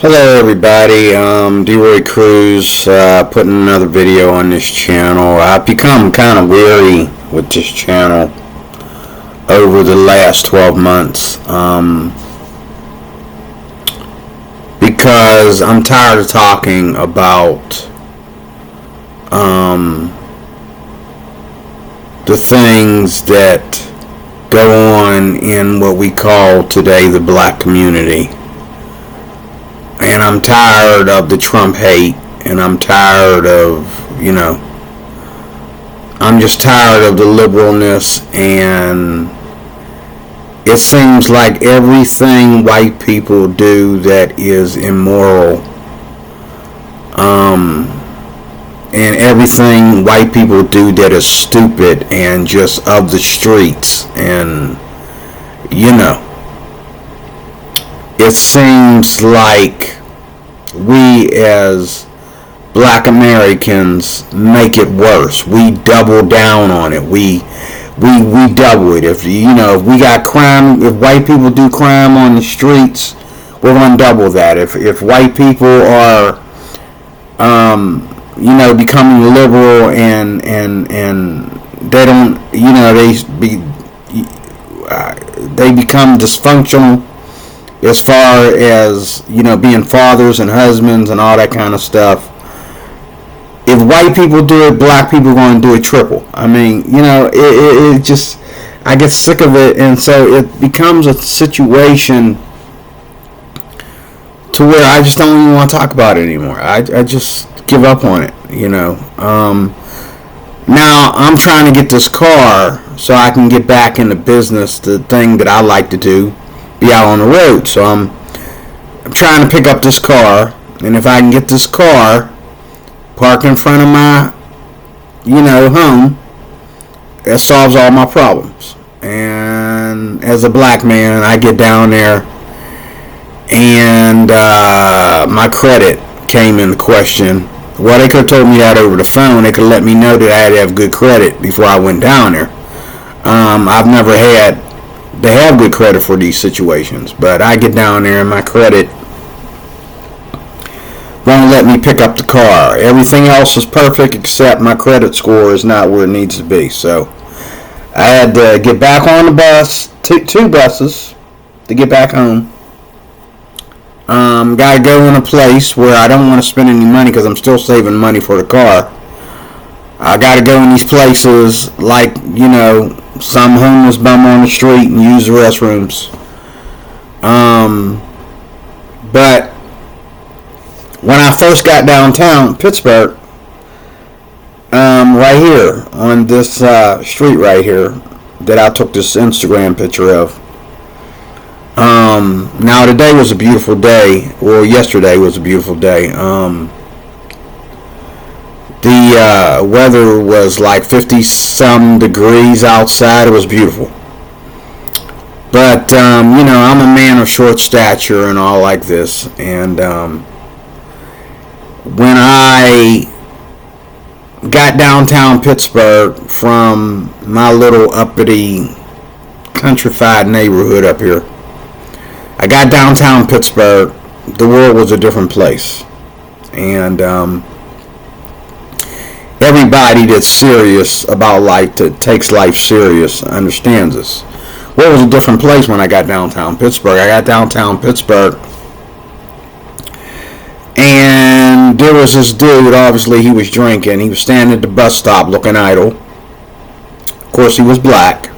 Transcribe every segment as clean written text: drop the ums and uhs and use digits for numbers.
Hello everybody, D-Roy Cruz, putting another video on this channel. I've become kind of weary with this channel over the last 12 months, because I'm tired of talking about, the things that go on in what we call today the black community. And I'm tired of the Trump hate, and I'm tired of, I'm just tired of the liberalness, and it seems like everything white people do that is immoral, and everything white people do that is stupid and just of the streets, and, it seems like we as black Americans make it worse. We double down on it. We double it. If if we got crime, if white people do crime on the streets, we're gonna double that. If white people are becoming liberal and they don't they become dysfunctional as far as being fathers and husbands and all that kind of stuff. If white people do it, black people are going to do it triple. I mean, it just, I get sick of it, and so it becomes a situation to where I just don't even want to talk about it anymore. I just give up on it. Now I'm trying to get this car so I can get back into business, the thing that I like to do, be out on the road. So I'm trying to pick up this car, and if I can get this car parked in front of my home, that solves all my problems. And as a black man, I get down there, and my credit came into question. Well, they could have told me that over the phone. They could have let me know that I had to have good credit before I went down there. I've never had to have good credit for these situations, but I get down there and my credit won't let me pick up the car. Everything else is perfect except my credit score is not where it needs to be. So I had to get back on the bus, two buses to get back home. Got to go in a place where I don't want to spend any money because I'm still saving money for the car. I got to go in these places like, some homeless bum on the street and use the restrooms. But when I first got downtown Pittsburgh, right here on this street right here that I took this Instagram picture of. Now today was a beautiful day. Well, yesterday was a beautiful day. The weather was like 50-some degrees outside. It was beautiful. But, I'm a man of short stature and all like this. And when I got downtown Pittsburgh from my little uppity countrified neighborhood up here, I got downtown Pittsburgh, the world was a different place. And everybody that's serious about life, that takes life serious, understands this. Well, it was a different place when I got downtown Pittsburgh. I got downtown Pittsburgh, and there was this dude, obviously he was drinking. He was standing at the bus stop looking idle. Of course, he was black.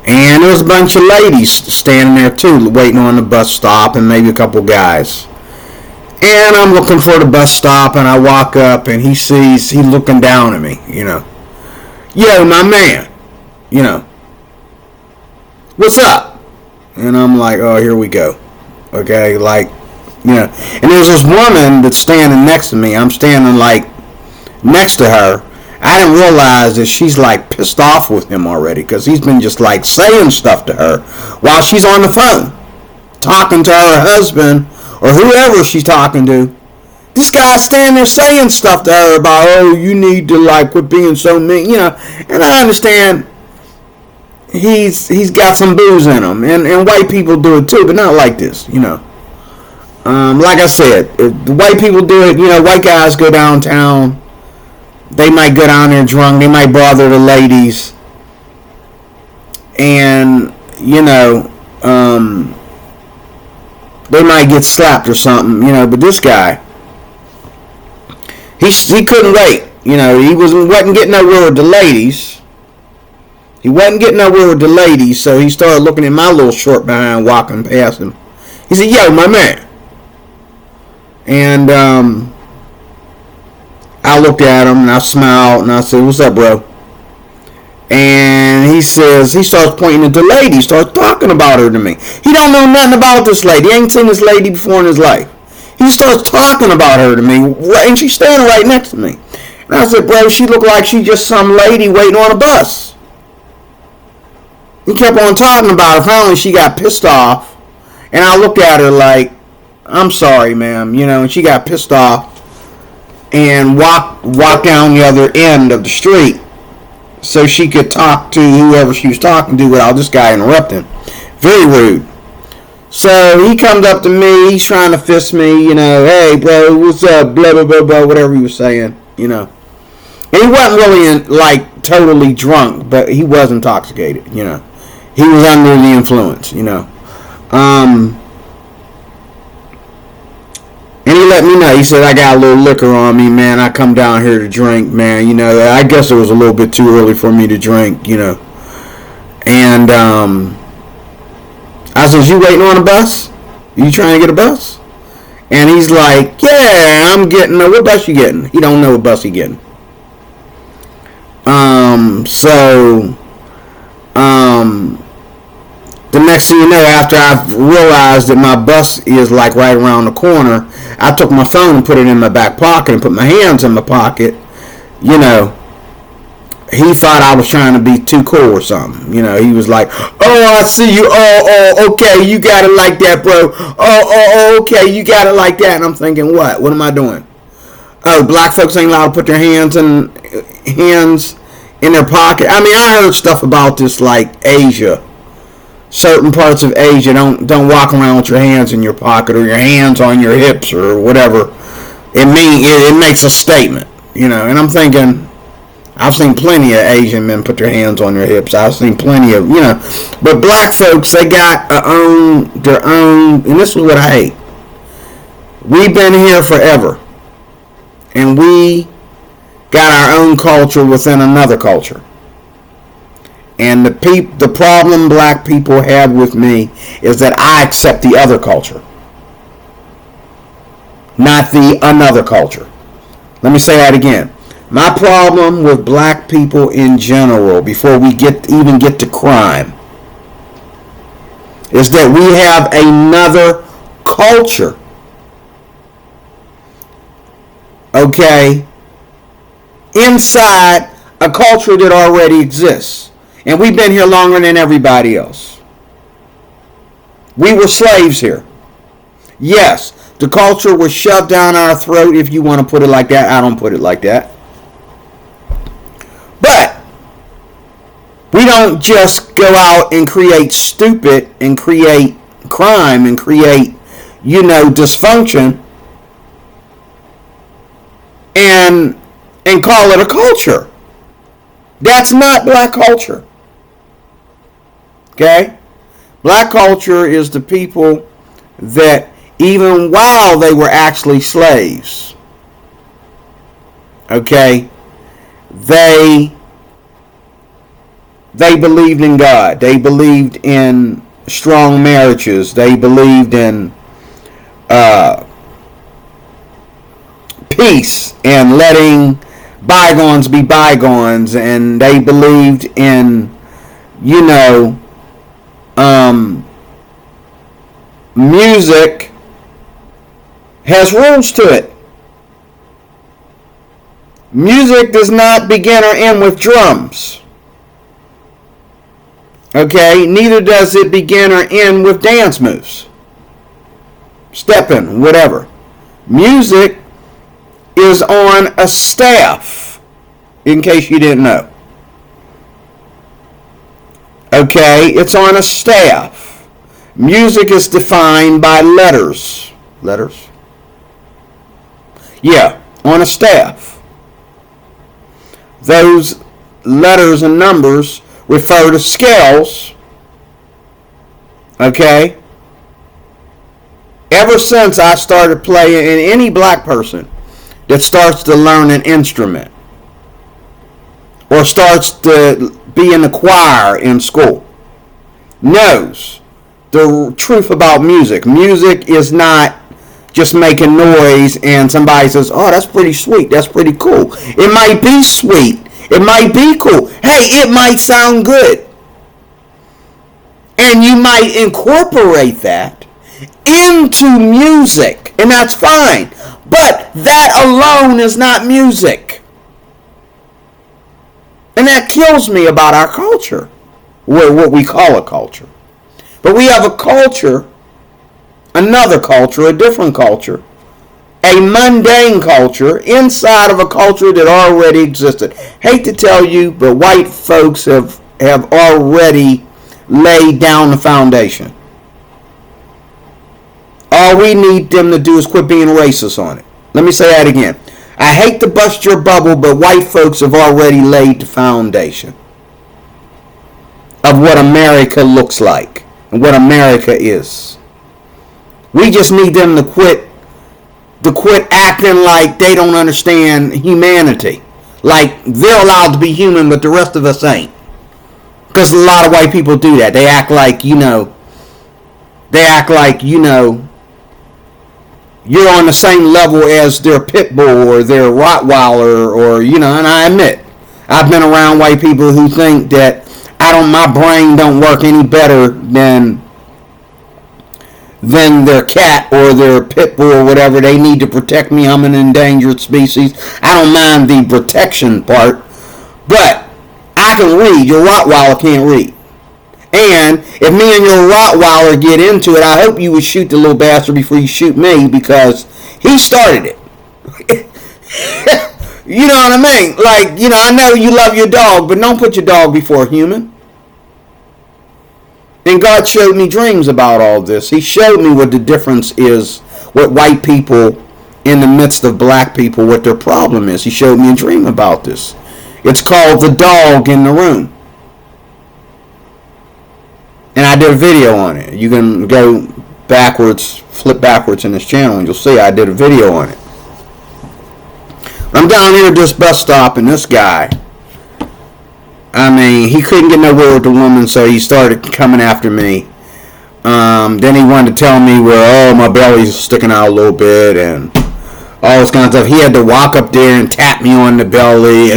And there was a bunch of ladies standing there too, waiting on the bus stop, and maybe a couple guys. And I'm looking for the bus stop, and I walk up, and he's looking down at me, Yo, my man, what's up? And I'm like, oh, here we go. Okay, and there's this woman that's standing next to me. I'm standing, next to her. I didn't realize that she's, pissed off with him already, because he's been just, saying stuff to her while she's on the phone, talking to her husband, or whoever she's talking to. This guy's standing there saying stuff to her about, oh, you need to quit being so mean, and I understand he's got some booze in him, and white people do it too, but not like this, Like I said, if the white people do it, white guys go downtown. They might go down there drunk. They might bother the ladies. And, they might get slapped or something, But this guy, he couldn't wait. He wasn't getting nowhere with the ladies. So he started looking at my little short behind walking past him. He said, "Yo, my man." And I looked at him and I smiled and I said, "What's up, bro?" And he starts pointing at the lady. He starts talking about her to me. He don't know nothing about this lady. He ain't seen this lady before in his life. He starts talking about her to me, and she's standing right next to me. And I said, "Bro, she looked like she just some lady waiting on a bus." He kept on talking about her. Finally, she got pissed off. And I looked at her like, "I'm sorry, ma'am," and she got pissed off and walked down the other end of the street so she could talk to whoever she was talking to without this guy interrupting. Very rude. So he comes up to me, he's trying to fist me, "Hey, bro, what's up, blah, blah, blah, blah," whatever he was saying, And he wasn't really, totally drunk, but he was intoxicated, He was under the influence, And he let me know. He said, "I got a little liquor on me, man. I come down here to drink, man. I guess it was a little bit too early for me to drink, And I said, "You waiting on a bus? You trying to get a bus?" And he's like, "Yeah, I'm getting what bus you getting?" He don't know what bus he getting. The next thing you know, after I realized that my bus is right around the corner, I took my phone and put it in my back pocket and put my hands in my pocket. He thought I was trying to be too cool or something. He was like, "Oh, I see you. Oh, okay, you got it like that, bro. Oh, okay, you got it like that." And I'm thinking, what? What am I doing? Oh, black folks ain't allowed to put their hands in their pocket. I mean, I heard stuff about this like Asia. Certain parts of Asia don't walk around with your hands in your pocket or your hands on your hips or whatever. It makes a statement, And I'm thinking, I've seen plenty of Asian men put their hands on their hips. I've seen plenty of, But black folks, they got their own, and this is what I hate. We've been here forever, and we got our own culture within another culture. And the problem black people have with me is that I accept the other culture, not the another culture. Let me say that again. My problem with black people in general, before we even get to crime, is that we have another culture. Okay? Inside a culture that already exists. And we've been here longer than everybody else. We were slaves here. Yes, the culture was shoved down our throat, if you want to put it like that. I don't put it like that. But we don't just go out and create stupid and create crime and create, dysfunction and call it a culture. That's not black culture. Okay? Black culture is the people that even while they were actually slaves, okay, they believed in God. They believed in strong marriages. They believed in peace and letting bygones be bygones, and they believed in music has rules to it. Music does not begin or end with drums. Okay, neither does it begin or end with dance moves, stepping, whatever. Music is on a staff, in case you didn't know. Okay, it's on a staff. Music is defined by letters. Letters? Yeah, on a staff. Those letters and numbers refer to scales. Okay? Ever since I started playing, and any black person that starts to learn an instrument or starts to be in the choir in school knows the truth about music. Music is not just making noise and somebody says, oh, that's pretty sweet, that's pretty cool. It might be sweet, it might be cool, hey, it might sound good, and you might incorporate that into music, and that's fine, but that alone is not music. And that kills me about our culture, what we call a culture. But we have a culture, another culture, a different culture, a mundane culture inside of a culture that already existed. Hate to tell you, but white folks have already laid down the foundation. All we need them to do is quit being racist on it. Let me say that again. I hate to bust your bubble, but white folks have already laid the foundation of what America looks like and what America is. We just need them to quit acting like they don't understand humanity. Like they're allowed to be human, but the rest of us ain't. Because a lot of white people do that. They act like, you're on the same level as their pit bull or their Rottweiler, or and I admit, I've been around white people who think that my brain don't work any better than their cat or their pit bull or whatever. They need to protect me. I'm an endangered species. I don't mind the protection part, but I can read. Your Rottweiler can't read. And if me and your Rottweiler get into it, I hope you would shoot the little bastard before you shoot me, because he started it. You know what I mean? Like, I know you love your dog, but don't put your dog before a human. And God showed me dreams about all this. He showed me what the difference is, what white people in the midst of black people, what their problem is. He showed me a dream about this. It's called The Dog in the Room. And I did a video on it. You can go flip backwards in this channel, and you'll see I did a video on it. I'm down here at this bus stop, and this guy, he couldn't get nowhere with the woman, so he started coming after me. Then he wanted to tell me my belly's sticking out a little bit, and all this kind of stuff. He had to walk up there and tap me on the belly,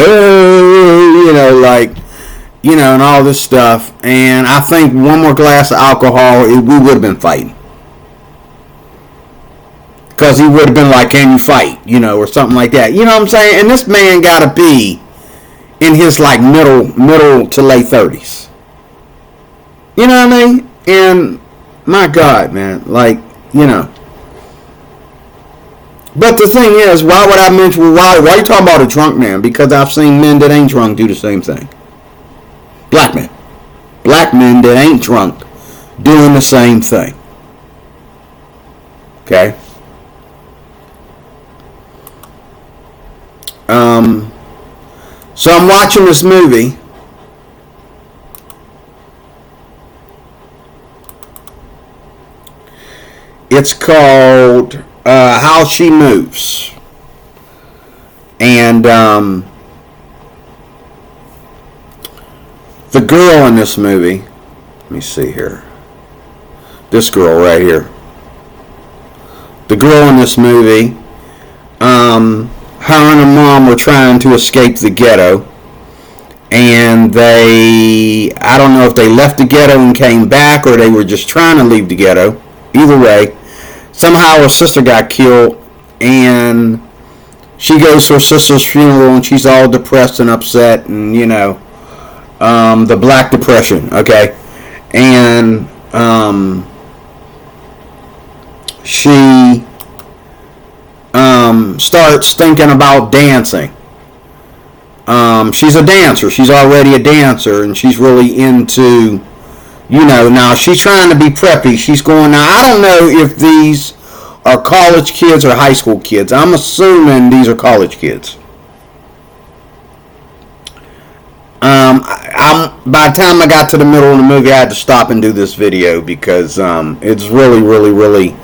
and all this stuff. And I think one more glass of alcohol, we would have been fighting. Because he would have been like, can you fight? Or something like that. You know what I'm saying? And this man got to be in his middle to late 30s. You know what I mean? And my God, man, But the thing is, why would I mention, why are you talking about a drunk man? Because I've seen men that ain't drunk do the same thing. Black men that ain't drunk doing the same thing. Okay? So I'm watching this movie. It's called How She Moves. And the girl in this movie, let me see here. This girl right here. The girl in this movie, her and her mom were trying to escape the ghetto. And I don't know if they left the ghetto and came back, or they were just trying to leave the ghetto. Either way, somehow her sister got killed, and she goes to her sister's funeral, and she's all depressed and upset, and the Black Depression, okay? And she starts thinking about dancing. She's a dancer. She's already a dancer, and she's really into, now she's trying to be preppy. She's going, now I don't know if these are college kids or high school kids. I'm assuming these are college kids. By the time I got to the middle of the movie, I had to stop and do this video because it's really, really, really.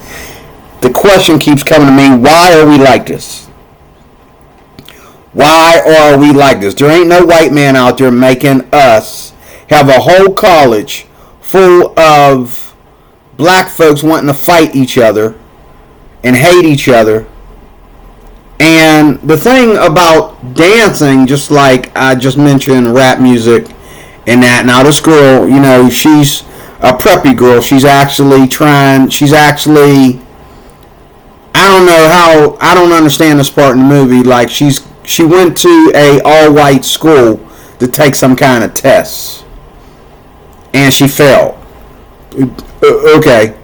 The question keeps coming to me: why are we like this? Why are we like this? There ain't no white man out there making us have a whole college full of black folks wanting to fight each other and hate each other. And the thing about dancing, just like I just mentioned, rap music and that. Now this girl, she's a preppy girl. She's actually, I don't understand this part in the movie. Like she went to a all-white school to take some kind of tests. And she failed. Okay.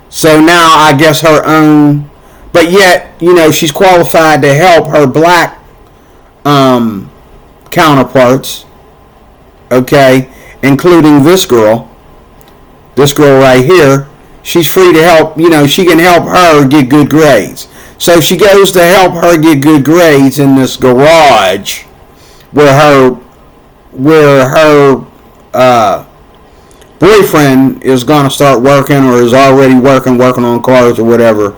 So now I guess her own, but yet, she's qualified to help her black counterparts, okay, including this girl right here. She's free to help, she can help her get good grades. So she goes to help her get good grades in this garage where her boyfriend is going to start working, or is already working on cars or whatever,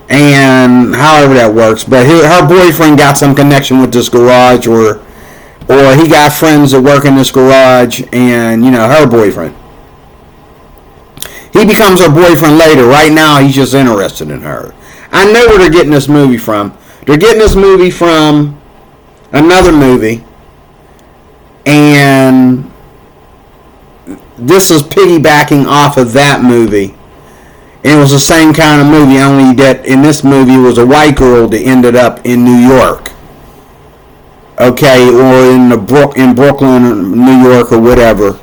and however that works. But her boyfriend got some connection with this garage, or he got friends that work in this garage, and her boyfriend, he becomes her boyfriend later. Right now he's just interested in her. I know where they're getting this movie from. They're getting this movie from another movie, and this is piggybacking off of that movie. And it was the same kind of movie, only that in this movie it was a white girl that ended up in New York. Okay, or in Brooklyn, or New York, or whatever.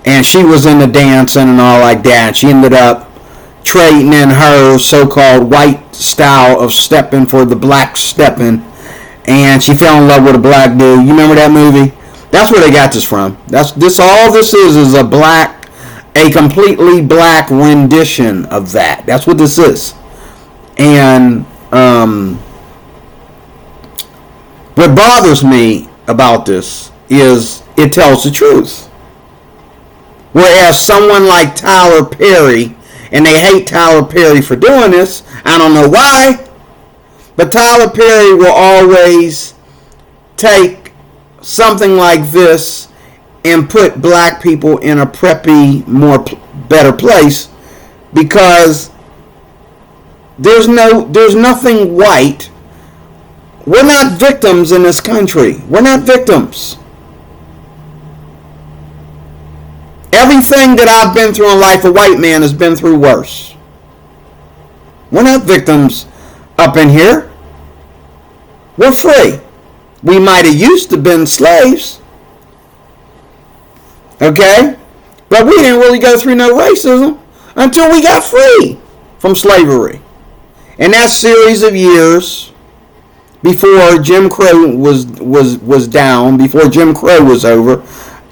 And she was into dancing and all like that. And she ended up trading in her so-called white style of stepping for the black stepping. And she fell in love with a black dude. You remember that movie? That's where they got this from. All this is a completely black rendition of that. That's what this is. And what bothers me about this is it tells the truth. Whereas someone like Tyler Perry, and they hate Tyler Perry for doing this, I don't know why, but Tyler Perry will always take something like this and put black people in a preppy, better place, because there's nothing white. We're not victims in this country. We're not victims. Everything that I've been through in life, a white man has been through worse. We're not victims up in here. We're free. We might have used to been slaves. Okay? But we didn't really go through no racism until we got free from slavery. And that series of years before Jim Crow was down, before Jim Crow was over,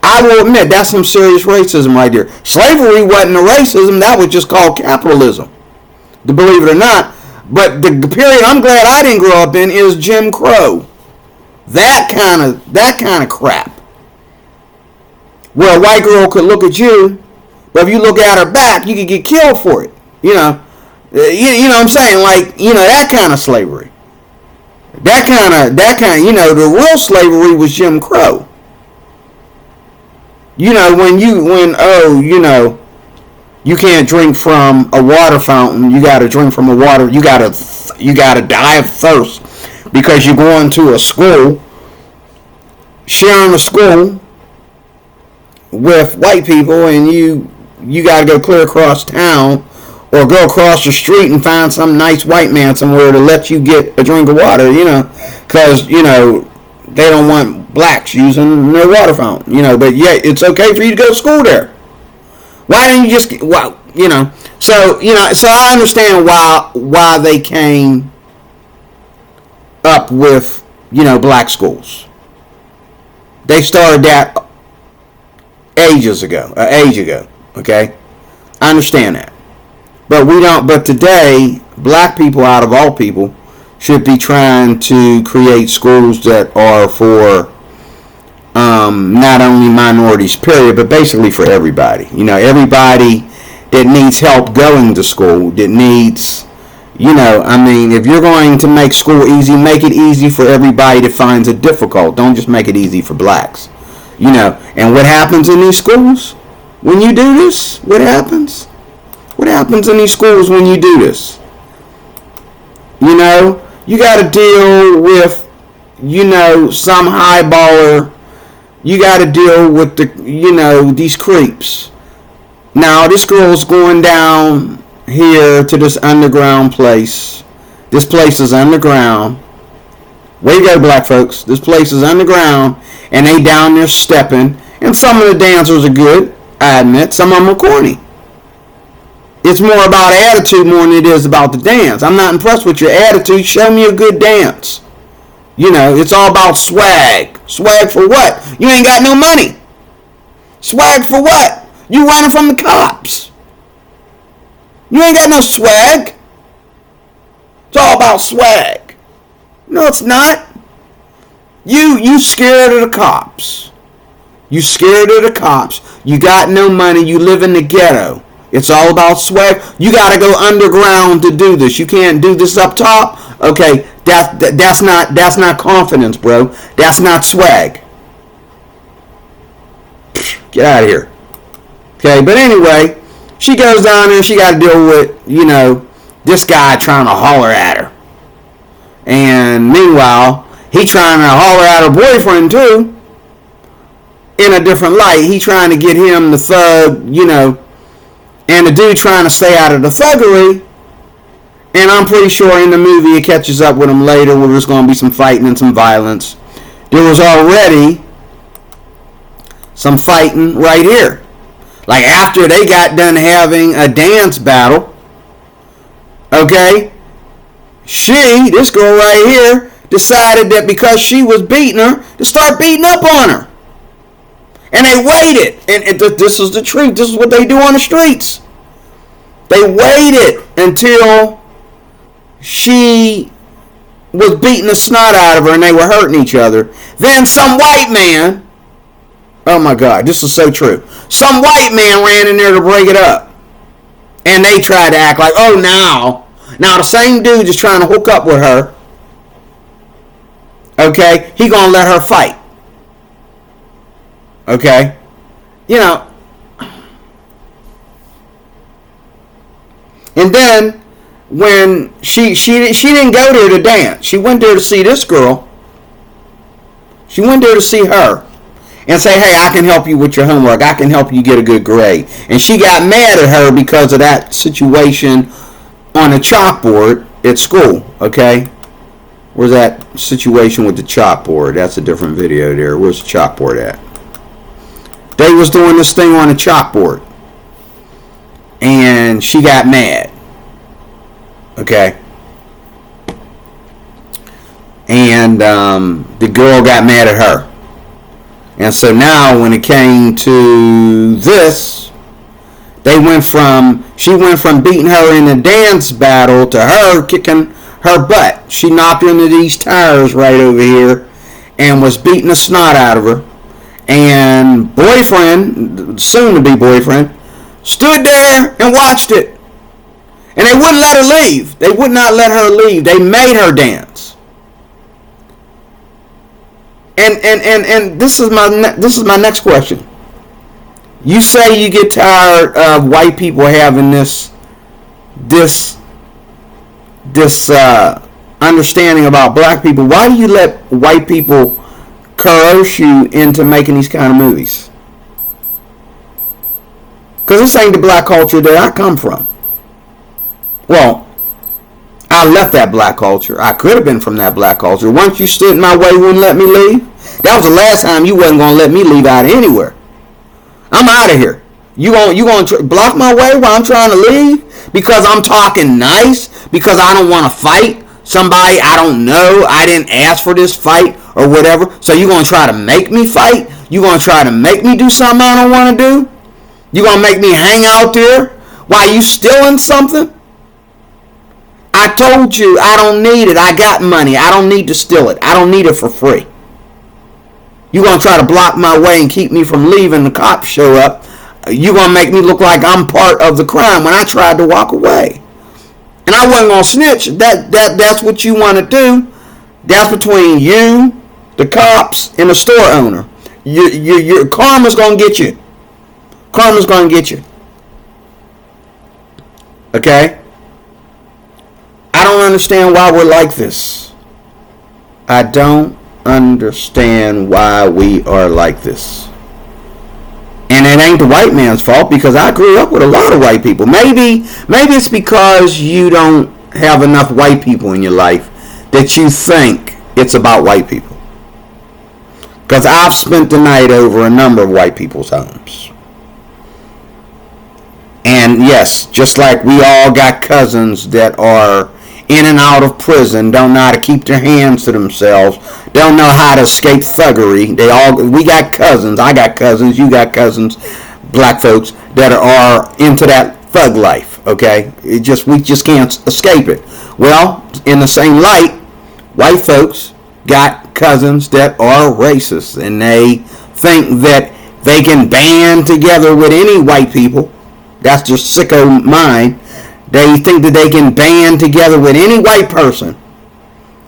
I will admit that's some serious racism right there. Slavery wasn't a racism, that was just called capitalism. To believe it or not. But the period I'm glad I didn't grow up in is Jim Crow. That kind of crap. Where a white girl could look at you, but if you look at her back, you could get killed for it. You know what I'm saying? Like, that kind of slavery. That kind, the real slavery was Jim Crow. You can't drink from a water fountain. You got to drink from a water. You got to die of thirst because you're going to a school, sharing a school with white people, and you got to go clear across town or go across the street and find some nice white man somewhere to let you get a drink of water, because, they don't want blacks using their water fountain, but yet it's okay for you to go to school there. Why didn't you just, so I understand why they came up with, black schools. They started that age ago, okay? I understand that. But today, black people, out of all people, should be trying to create schools that are for not only minorities, period, but basically for everybody. Everybody that needs help going to school, that needs, if you're going to make school easy, make it easy for everybody that finds it difficult. Don't just make it easy for blacks. And what happens in these schools when you do this? What happens? What happens in these schools when you do this? You got to deal with, some highballer. You got to deal with these creeps. Now, this girl's going down here to this underground place. This place is underground. Way to go, black folks. This place is underground, and they down there stepping. And some of the dancers are good, I admit. Some of them are corny. It's more about attitude more than it is about the dance. I'm not impressed with your attitude. Show me a good dance. It's all about swag. Swag for what? You ain't got no money. Swag for what? You running from the cops. You ain't got no swag. It's all about swag. No, it's not. You scared of the cops. You scared of the cops. You got no money. You live in the ghetto. It's all about swag. You got to go underground to do this. You can't do this up top. Okay, that's not confidence, bro. That's not swag. Get out of here. Okay, but anyway, she goes down there. She got to deal with, this guy trying to holler at her. And meanwhile, he trying to holler at her boyfriend too. In a different light. He trying to get him the thug, and the dude trying to stay out of the thuggery. And I'm pretty sure in the movie it catches up with him later where there's going to be some fighting and some violence. There was already some fighting right here. Like after they got done having a dance battle, okay, this girl right here, decided that because she was beating her, to start beating up on her. And they waited. And this is the truth. This is what they do on the streets. They waited until she was beating the snot out of her and they were hurting each other. Then some white man, oh my God, this is so true. Some white man ran in there to break it up. And they tried to act like, oh, now the same dude is trying to hook up with her. Okay, he gonna let her fight. Okay, and then when she didn't go there to dance, she went there to see this girl. She went there to see her and say, hey, I can help you with your homework. I can help you get a good grade. And she got mad at her because of that situation on the chalkboard at school. Okay. Where's that situation with the chalkboard? That's a different video there. Where's the chalkboard at? They was doing this thing on the chalkboard. And she got mad. Okay. And the girl got mad at her. And so now when it came to this, she went from beating her in a dance battle to her kicking her butt. She knocked into these tires right over here and was beating the snot out of her. And boyfriend, soon to be boyfriend, stood there and watched it. And they wouldn't let her leave. They would not let her leave. They made her dance. And this is my next question. You say you get tired of white people having this understanding about black people. Why do you let white people coerce you into making these kind of movies? Because this ain't the black culture that I come from. Well, I left that black culture. I could have been from that black culture. Once you stood in my way, wouldn't let me leave. That was the last time you wasn't going to let me leave out of anywhere. I'm out of here. You going to block my way while I'm trying to leave? Because I'm talking nice? Because I don't want to fight somebody I don't know? I didn't ask for this fight or whatever. So you going to try to make me fight? You going to try to make me do something I don't want to do? You going to make me hang out there while you stealing something? told you I don't need it. I got money. I don't need to steal it. I don't need it for free. You're going to try to block my way and keep me from leaving. The cops show up. You're going to make me look like I'm part of the crime when I tried to walk away. And I wasn't going to snitch. That's what you want to do. That's between you, the cops, and the store owner. Your karma's going to get you. Karma's going to get you. Okay? I don't understand why we're like this. I don't understand why we are like this. And it ain't the white man's fault, because I grew up with a lot of white people. Maybe it's because you don't have enough white people in your life that you think it's about white people. Because I've spent the night over a number of white people's homes. And yes, just like we all got cousins that are in and out of prison, don't know how to keep their hands to themselves, don't know how to escape thuggery. We got cousins, I got cousins, you got cousins, black folks that are into that thug life, okay? We just can't escape it. Well, in the same light, white folks got cousins that are racist, and they think that they can band together with any white people. That's their sicko mind. They think that they can band together with any white person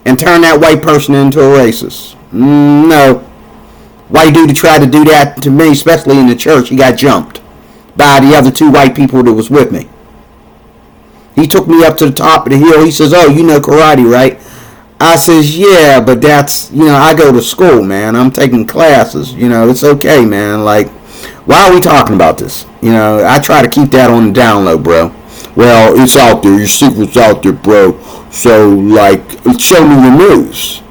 and turn that white person into a racist. No. White dude tried to do that to me, especially in the church. He got jumped by the other two white people that was with me. He took me up to the top of the hill. He says, "Oh, you know karate, right?" I says, "Yeah, but that's, I go to school, man. I'm taking classes. It's okay, man. Like, why are we talking about this? I try to keep that on the down low, bro. Well, it's out there. Your secret's out there, bro. So, show me your news."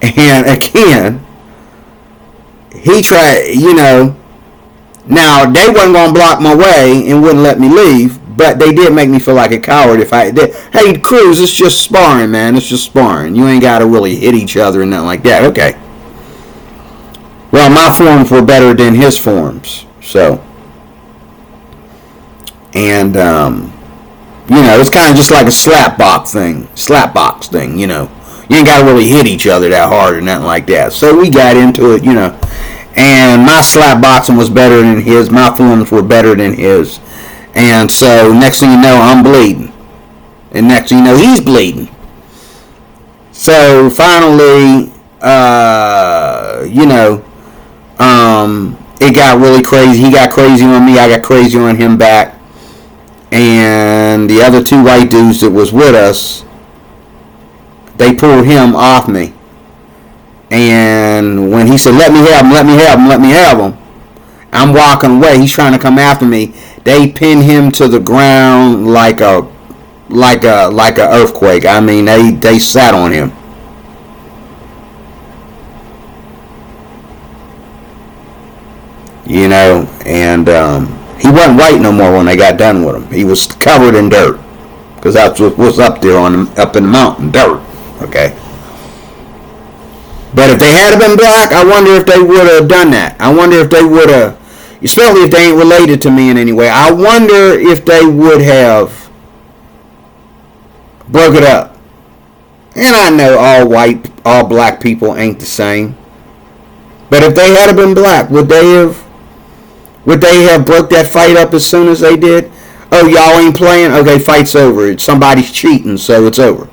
And again, he tried, now they wasn't going to block my way and wouldn't let me leave, but they did make me feel like a coward if I did. Hey, Cruz, it's just sparring, man. It's just sparring. You ain't got to really hit each other and nothing like that. Okay. Well, my forms were better than his forms, so. And, it's kind of just like a slapbox thing, You ain't got to really hit each other that hard or nothing like that. So we got into it, And my slap boxing was better than his. My forms were better than his. And so next thing you know, I'm bleeding. And next thing you know, he's bleeding. So finally, it got really crazy. He got crazy on me. I got crazy on him back. And the other two white dudes that was with us, they pulled him off me. And when he said, let me have him, I'm walking away. He's trying to come after me. They pinned him to the ground like a earthquake. I mean, they sat on him. And he wasn't white no more when they got done with him. He was covered in dirt, because that's what was up there up in the mountain, dirt. Okay. But if they had been black, I wonder if they would have done that. I wonder if they would have, especially if they ain't related to me in any way. I wonder if they would have broke it up. And I know all black people ain't the same. But if they had been black, would they have broke that fight up as soon as they did? Oh, y'all ain't playing? Okay, fight's over. Somebody's cheating, so it's over.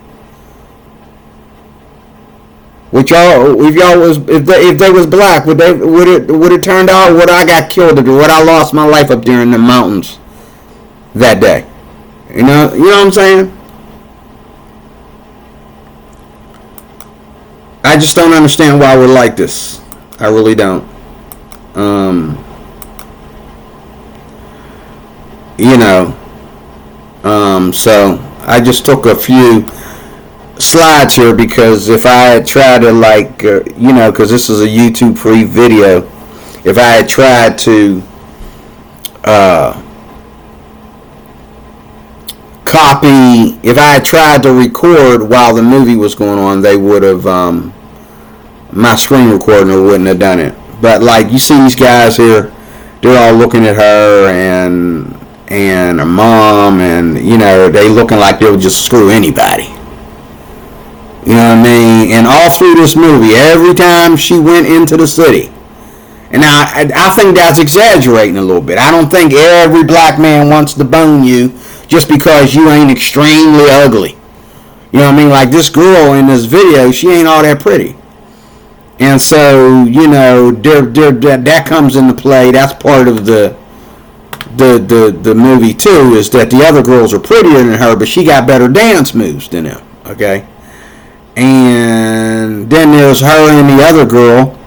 If they was black, would it turned out? Would I got killed? Or would I lost my life up there in the mountains that day? You know what I'm saying? I just don't understand why we're like this. I really don't. So I just took a few slides here, because if I had tried to because this is a YouTube free video, if I had tried to if I had tried to record while the movie was going on, they would have my screen recorder wouldn't have done it. But you see these guys here, they're all looking at her, and and her mom, and they looking like they'll just screw anybody. You know what I mean? And all through this movie, every time she went into the city, and I think that's exaggerating a little bit. I don't think every black man wants to bone you just because you ain't extremely ugly. You know what I mean? Like this girl in this video, she ain't all that pretty. And so, that comes into play. That's part of the movie too, is that the other girls are prettier than her, but she got better dance moves than them. Okay? And then there's her and the other girl.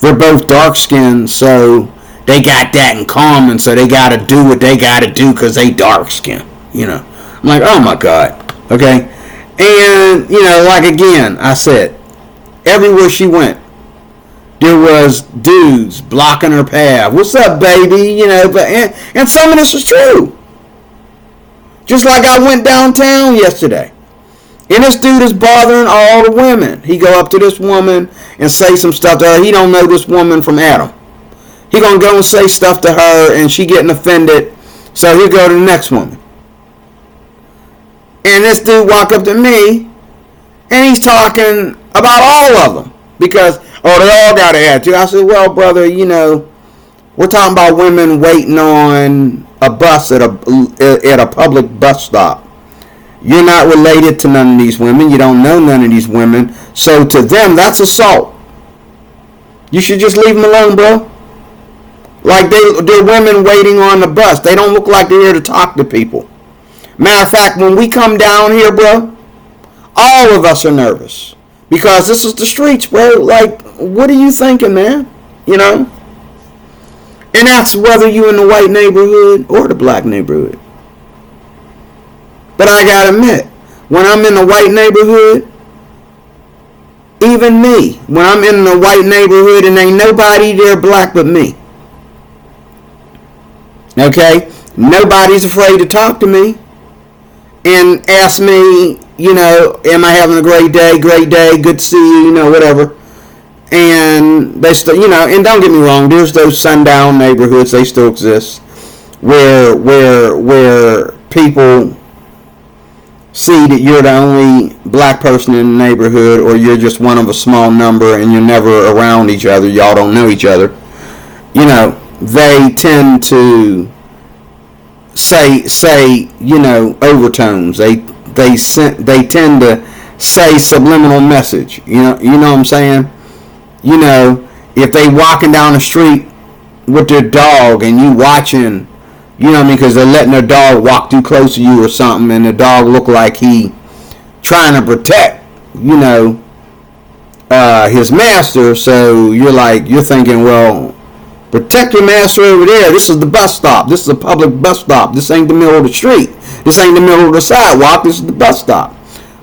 They're both dark skinned, so they got that in common, so they got to do what they got to do because they dark skinned. I'm like, oh my God. Okay? And, like again, I said, everywhere she went, there was dudes blocking her path. What's up, baby? And some of this is true. Just like I went downtown yesterday. And this dude is bothering all the women. He go up to this woman and say some stuff to her. He don't know this woman from Adam. He gonna go and say stuff to her, and she getting offended. So he go to the next woman. And this dude walk up to me, and he's talking about all of them because they all got an attitude. I said, well, brother, we're talking about women waiting on a bus at a public bus stop. You're not related to none of these women. You don't know none of these women. So to them, that's assault. You should just leave them alone, bro. Like they're women waiting on the bus. They don't look like they're here to talk to people. Matter of fact, when we come down here, bro, all of us are nervous. Because this is the streets, bro. Like, what are you thinking, man? And that's whether you're in the white neighborhood or the black neighborhood. But I gotta admit, when I'm in the white neighborhood, even me, when I'm in the white neighborhood and ain't nobody there black but me. Okay? Nobody's afraid to talk to me and ask me, am I having a great day, good to see you, whatever. And they still, and don't get me wrong, there's those sundown neighborhoods, they still exist, where people see that you're the only black person in the neighborhood, or you're just one of a small number and you're never around each other, y'all don't know each other. They tend to say overtones. They tend to say subliminal message. You know what I'm saying? If they walking down the street with their dog and you watching, because they're letting their dog walk too close to you or something, and the dog look like he trying to protect, his master. So you're thinking, well, protect your master over there. This is the bus stop. This is a public bus stop. This ain't the middle of the street. This ain't the middle of the sidewalk. This is the bus stop.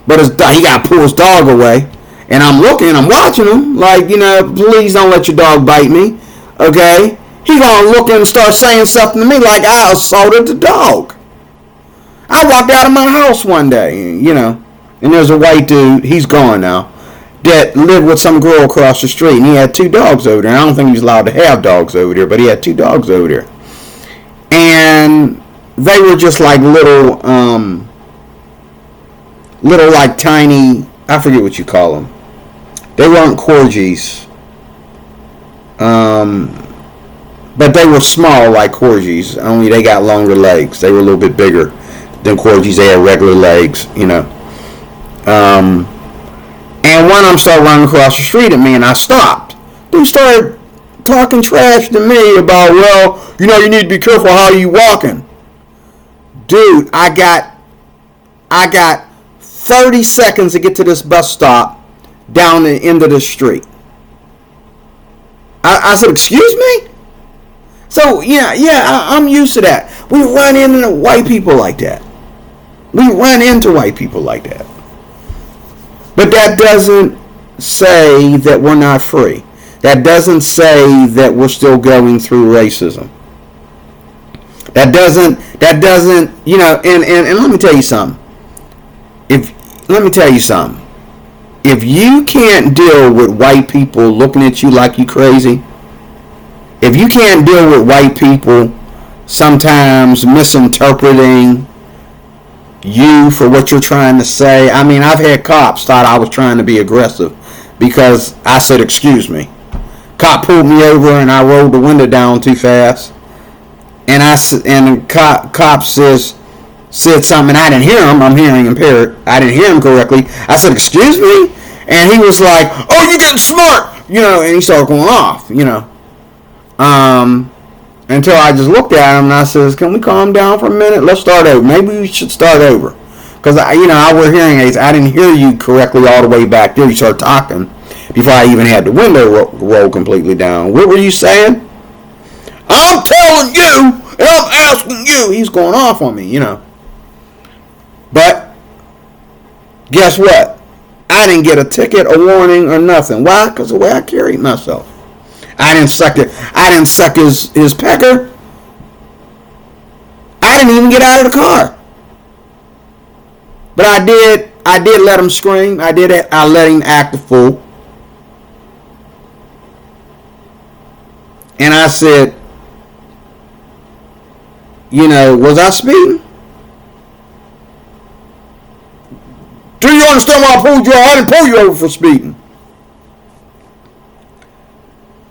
But he got to pull his dog away. And I'm watching him. Like, please don't let your dog bite me. Okay? He gonna look and start saying something to me like I assaulted the dog. I walked out of my house one day, and there's a white dude, he's gone now, that lived with some girl across the street, and he had 2 dogs over there. I don't think he's allowed to have dogs over there, but he had 2 dogs over there. And they were just like little like tiny, I forget what you call them. They weren't corgis. But they were small like corgis, only they got longer legs. They were a little bit bigger than corgis. They had regular legs, And one of them started running across the street at me, and I stopped. Dude started talking trash to me about, well, you need to be careful how you walking. Dude, I got 30 seconds to get to this bus stop down the end of the street. I said, excuse me? So, I'm used to that. We run into white people like that. But that doesn't say that we're not free. That doesn't say that we're still going through racism. That doesn't, and let me tell you something. If you can't deal with white people looking at you like you crazy, if you can't deal with white people sometimes misinterpreting you for what you're trying to say. I mean, I've had cops thought I was trying to be aggressive because I said, excuse me. Cop pulled me over and I rolled the window down too fast. And the cop said something. I didn't hear him. I'm hearing impaired. I didn't hear him correctly. I said, excuse me? And he was like, oh, you're getting smart. And he started going off, until I just looked at him and I says, can we calm down for a minute? Let's start over. Maybe we should start over. Because, I wear hearing aids. I didn't hear you correctly all the way back there. You started talking before I even had the window roll completely down. What were you saying? I'm telling you, and I'm asking you. He's going off on me, But, guess what? I didn't get a ticket, a warning, or nothing. Why? Because of the way I carried myself. I didn't suck his pecker. I didn't even get out of the car. But I did let him scream. I let him act a fool. And I said, was I speeding? Do you understand why I pulled you over? I didn't pull you over for speeding.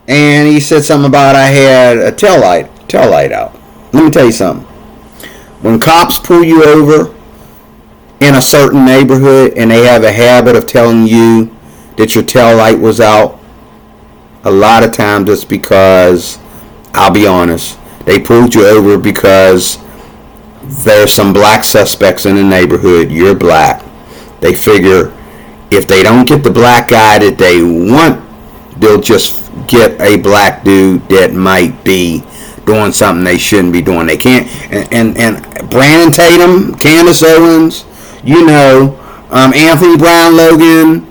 And he said something about I had a tail light out. Let me tell you something. When cops pull you over in a certain neighborhood and they have a habit of telling you that your tail light was out, a lot of times it's because, I'll be honest, they pulled you over because there's some black suspects in the neighborhood. You're black. They figure if they don't get the black guy that they want, they'll just get a black dude that might be doing something they shouldn't be doing. They can't. And Brandon Tatum, Candace Owens, Anthony Brown Logan,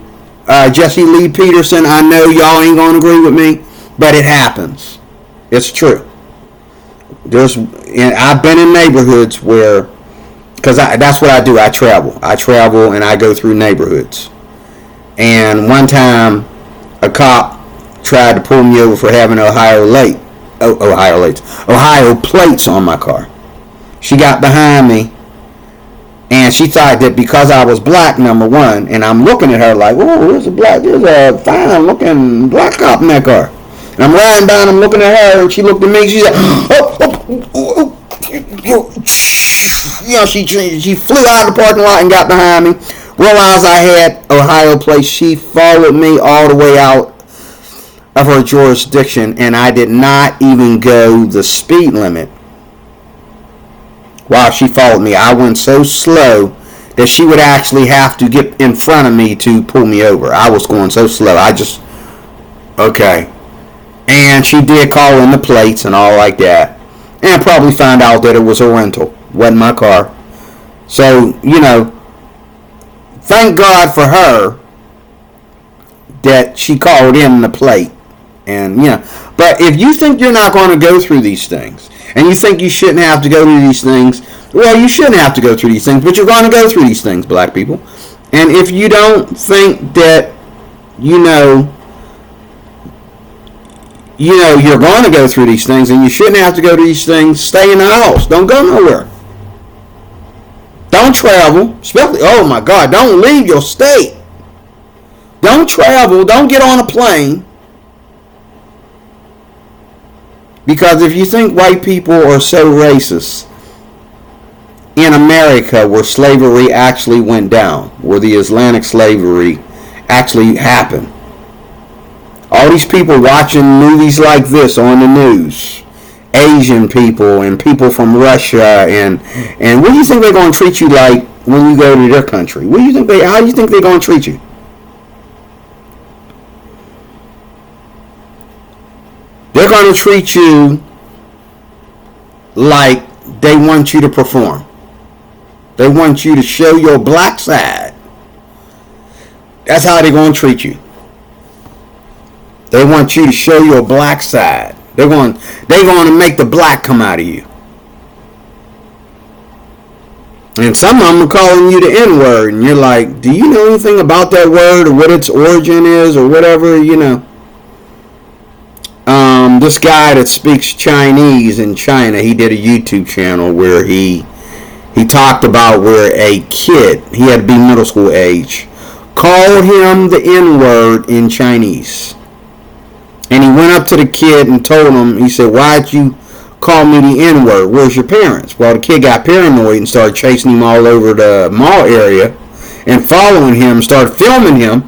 Jesse Lee Peterson. I know y'all ain't going to agree with me, but it happens. It's true. I've been in neighborhoods where, because that's what I do. I travel and I go through neighborhoods. And one time, a cop tried to pull me over for having Ohio plates on my car. She got behind me, and she thought that because I was black, number one, and I'm looking at her like, oh, there's a fine looking black cop in that car. And I'm riding down, I'm looking at her, and she looked at me, she said, she flew out of the parking lot and got behind me. Realized I had Ohio plates. She followed me all the way out of her jurisdiction, and I did not even go the speed limit while she followed me. I went so slow that she would actually have to get in front of me to pull me over. I was going so slow. Okay. And she did call in the plates and all like that, and probably found out that it was a rental, wasn't my car. So, thank God for her that she called in the plate. And, but if you think you're not going to go through these things, and you think you shouldn't have to go through these things, well, you shouldn't have to go through these things, but you're going to go through these things, black people. And if you don't think that, you're going to go through these things, and you shouldn't have to go to these things, stay in the house. Don't go nowhere. Don't travel. Especially, oh my God, don't leave your state. Don't travel. Don't get on a plane. Because if you think white people are so racist, in America where slavery actually went down, where the Atlantic slavery actually happened, all these people watching movies like this on the news, Asian people and people from Russia, and what do you think they're going to treat you like when you go to their country? How do you think they're going to treat you? They're going to treat you like they want you to perform. They want you to show your black side. That's how they're going to treat you. They want you to show your black side. They're going to make the black come out of you. And some of them are calling you the N-word, and you're like, do you know anything about that word or what its origin is or whatever, This guy that speaks Chinese in China, he did a YouTube channel where he talked about where a kid, he had to be middle school age, called him the N-word in Chinese. And he went up to the kid and told him, he said, "Why'd you call me the N-word? Where's your parents?" Well, the kid got paranoid and started chasing him all over the mall area and following him, started filming him,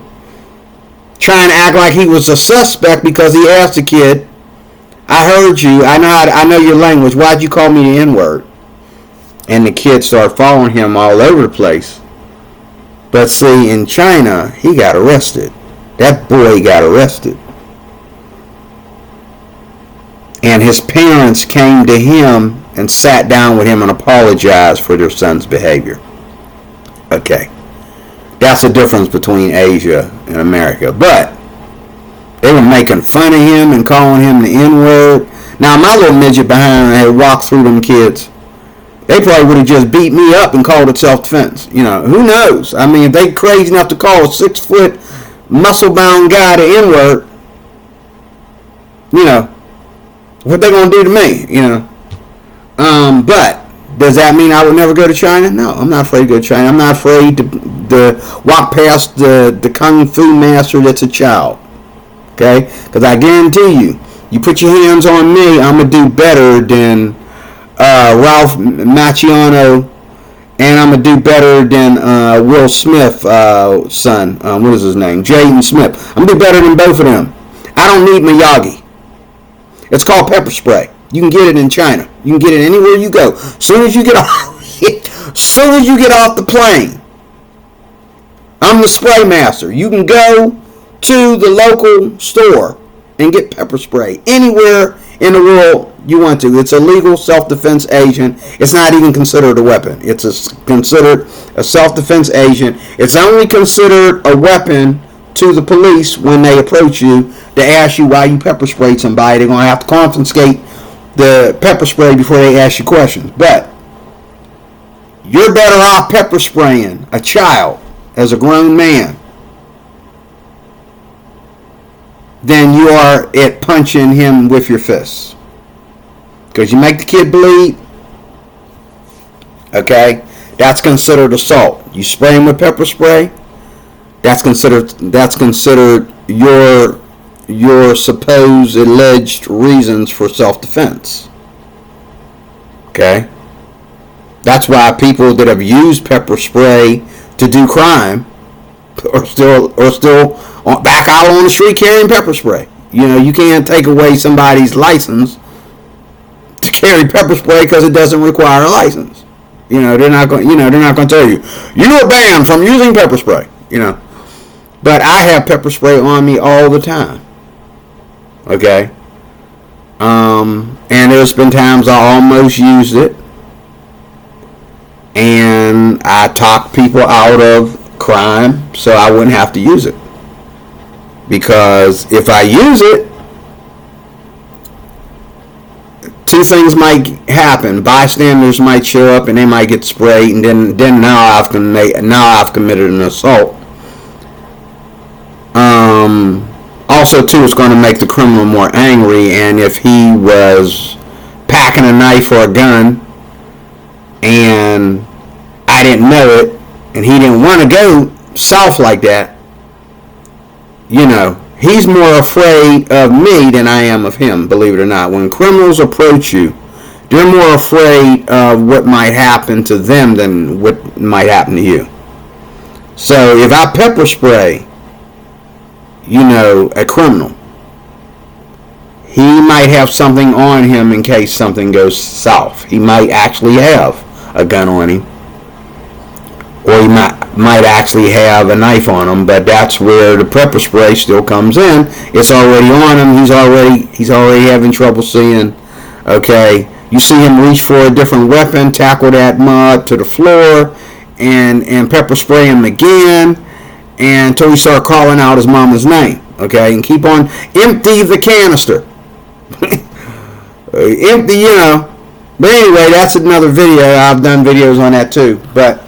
trying to act like he was a suspect because he asked the kid, "I heard you. I know your language. Why'd you call me the N-word?" And the kid started following him all over the place. But see, in China, he got arrested. That boy got arrested. And his parents came to him and sat down with him and apologized for their son's behavior. Okay. That's the difference between Asia and America. But they were making fun of him and calling him the N-word. Now, my little midget behind had walked through them kids. They probably would have just beat me up and called it self-defense. You know, who knows? I mean, if they crazy enough to call a 6-foot, muscle-bound guy the N-word, you know, what they going to do to me, you know? But does that mean I would never go to China? No, I'm not afraid to go to China. I'm not afraid to walk past the Kung Fu master that's a child. Okay? Because I guarantee you, you put your hands on me, I'm going to do better than Ralph Macchiano, and I'm going to do better than Will Smith's son. What is his name? Jaden Smith. I'm going to do better than both of them. I don't need Miyagi. It's called pepper spray. You can get it in China. You can get it anywhere you go. As soon as you get off the plane, I'm the spray master. You can go to the local store and get pepper spray anywhere in the world you want to. It's a legal self-defense agent. It's not even considered a weapon. It's considered a self-defense agent. It's only considered a weapon to the police when they approach you to ask you why you pepper sprayed somebody. They're going to have to confiscate the pepper spray before they ask you questions. But you're better off pepper spraying a child as a grown man than you are at punching him with your fists. Because you make the kid bleed, okay, that's considered assault. You spray him with pepper spray, that's considered your supposed alleged reasons for self-defense. Okay? That's why people that have used pepper spray to do crime are still back out on the street carrying pepper spray. You know, you can't take away somebody's license to carry pepper spray because it doesn't require a license. You know, they're not going to tell you you're banned from using pepper spray, you know. But I have pepper spray on me all the time. Okay? And there's been times I almost used it. And I talked people out of crime so I wouldn't have to use it. Because if I use it, two things might happen. Bystanders might show up and they might get sprayed, and then now I've committed an assault. Also, too, it's going to make the criminal more angry, and if he was packing a knife or a gun and I didn't know it and he didn't want to go south like that, you know, he's more afraid of me than I am of him, believe it or not. When criminals approach you, they're more afraid of what might happen to them than what might happen to you. So if I pepper spray, you know, a criminal, he might have something on him in case something goes south. He might actually have a gun on him, or he might actually have a knife on him. But that's where the pepper spray still comes in. It's already on him. He's already having trouble seeing. Okay, you see him reach for a different weapon, tackle that mud to the floor, and pepper spray him again, and until he start calling out his mama's name. Okay, and keep on empty the canister. Empty, you know. But anyway, that's another video. I've done videos on that too. But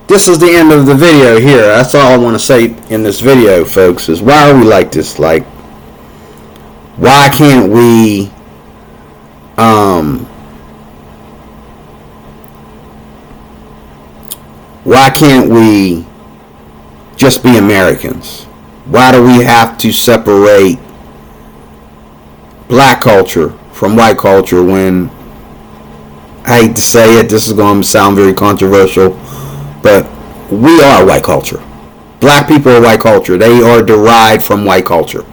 this is the end of the video here. That's all I want to say in this video, folks, is why are we like this? Like, Why can't we why can't we just be Americans? Why do we have to separate black culture from white culture when, I hate to say it, this is going to sound very controversial, but we are white culture. Black people are white culture. They are derived from white culture.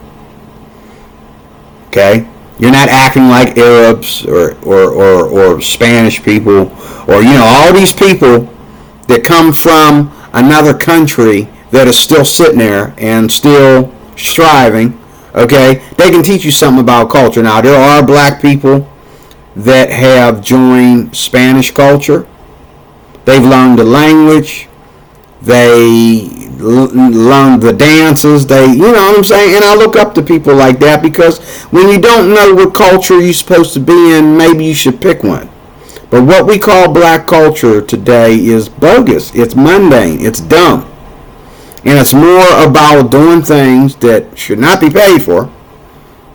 Okay? You're not acting like Arabs or Spanish people or, all these people that come from another country that is still sitting there and still striving. Okay? They can teach you something about culture. Now, there are black people that have joined Spanish culture. They've learned the language. They learn the dances. You know what I'm saying? And I look up to people like that because when you don't know what culture you're supposed to be in, maybe you should pick one. But what we call black culture today is bogus. It's mundane. It's dumb. And it's more about doing things that should not be paid for.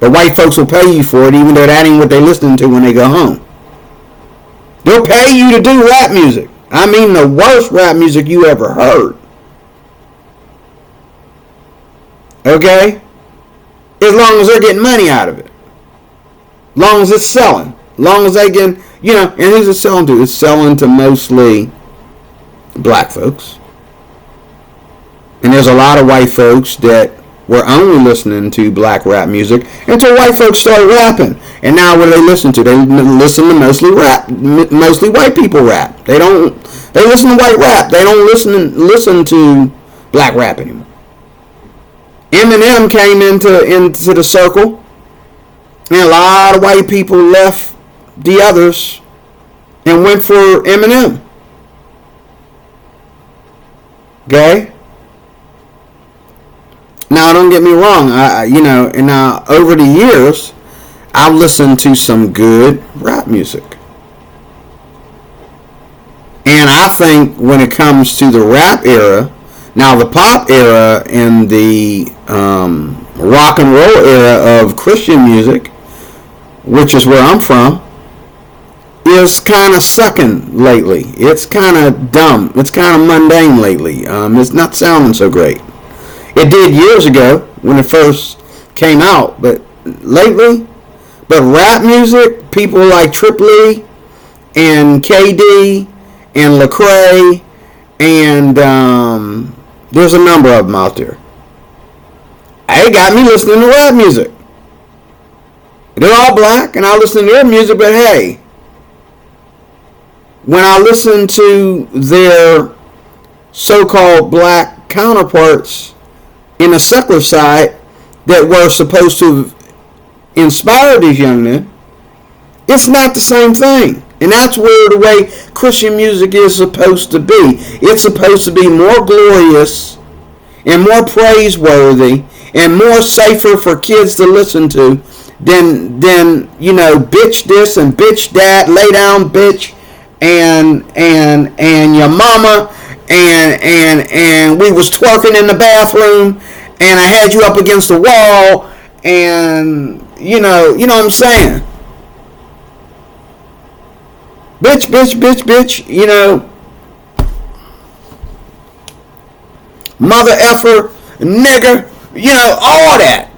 But white folks will pay you for it, even though that ain't what they're listening to when they go home. They'll pay you to do rap music. I mean the worst rap music you ever heard. Okay? As long as they're getting money out of it. As long as it's selling. As long as they can, and who's it selling to? It's selling to mostly black folks. And there's a lot of white folks that were only listening to black rap music until white folks started rapping. And now what do they listen to? They listen to mostly white people rap. They listen to white rap. They don't listen to black rap anymore. Eminem came into the circle, and a lot of white people left the others and went for Eminem. Okay? Now, don't get me wrong. And now over the years, I've listened to some good rap music. And I think when it comes to the rap era, now the pop era and the rock and roll era of Christian music, which is where I'm from, is kind of sucking lately. It's kind of dumb. It's kind of mundane lately. It's not sounding so great. It did years ago when it first came out, but lately, rap music, people like Triple and KD and Lecrae and there's a number of them out there. They got me listening to rap music. They're all black, and I listen to their music, but hey, when I listen to their so-called black counterparts in the secular side that were supposed to inspire these young men, it's not the same thing. And that's where the way Christian music is supposed to be. It's supposed to be more glorious and more praiseworthy and more safer for kids to listen to than bitch this and bitch that, lay down bitch and your mama and we was twerking in the bathroom and I had you up against the wall and you know what I'm saying? Bitch, mother effer, nigger, all that.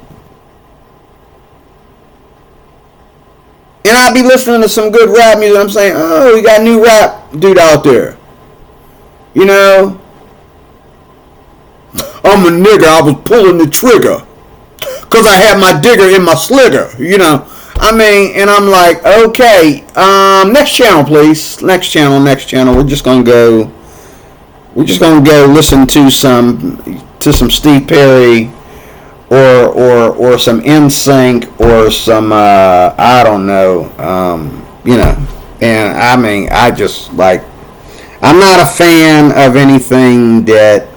And I'd be listening to some good rap music. I'm saying, oh, we got a new rap dude out there. I'm a nigger. I was pulling the trigger because I had my digger in my sligger. And I'm like, okay, next channel, please. Next channel. We're just gonna go listen to some Steve Perry or some NSYNC or some I don't know, And I just like, I'm not a fan of anything that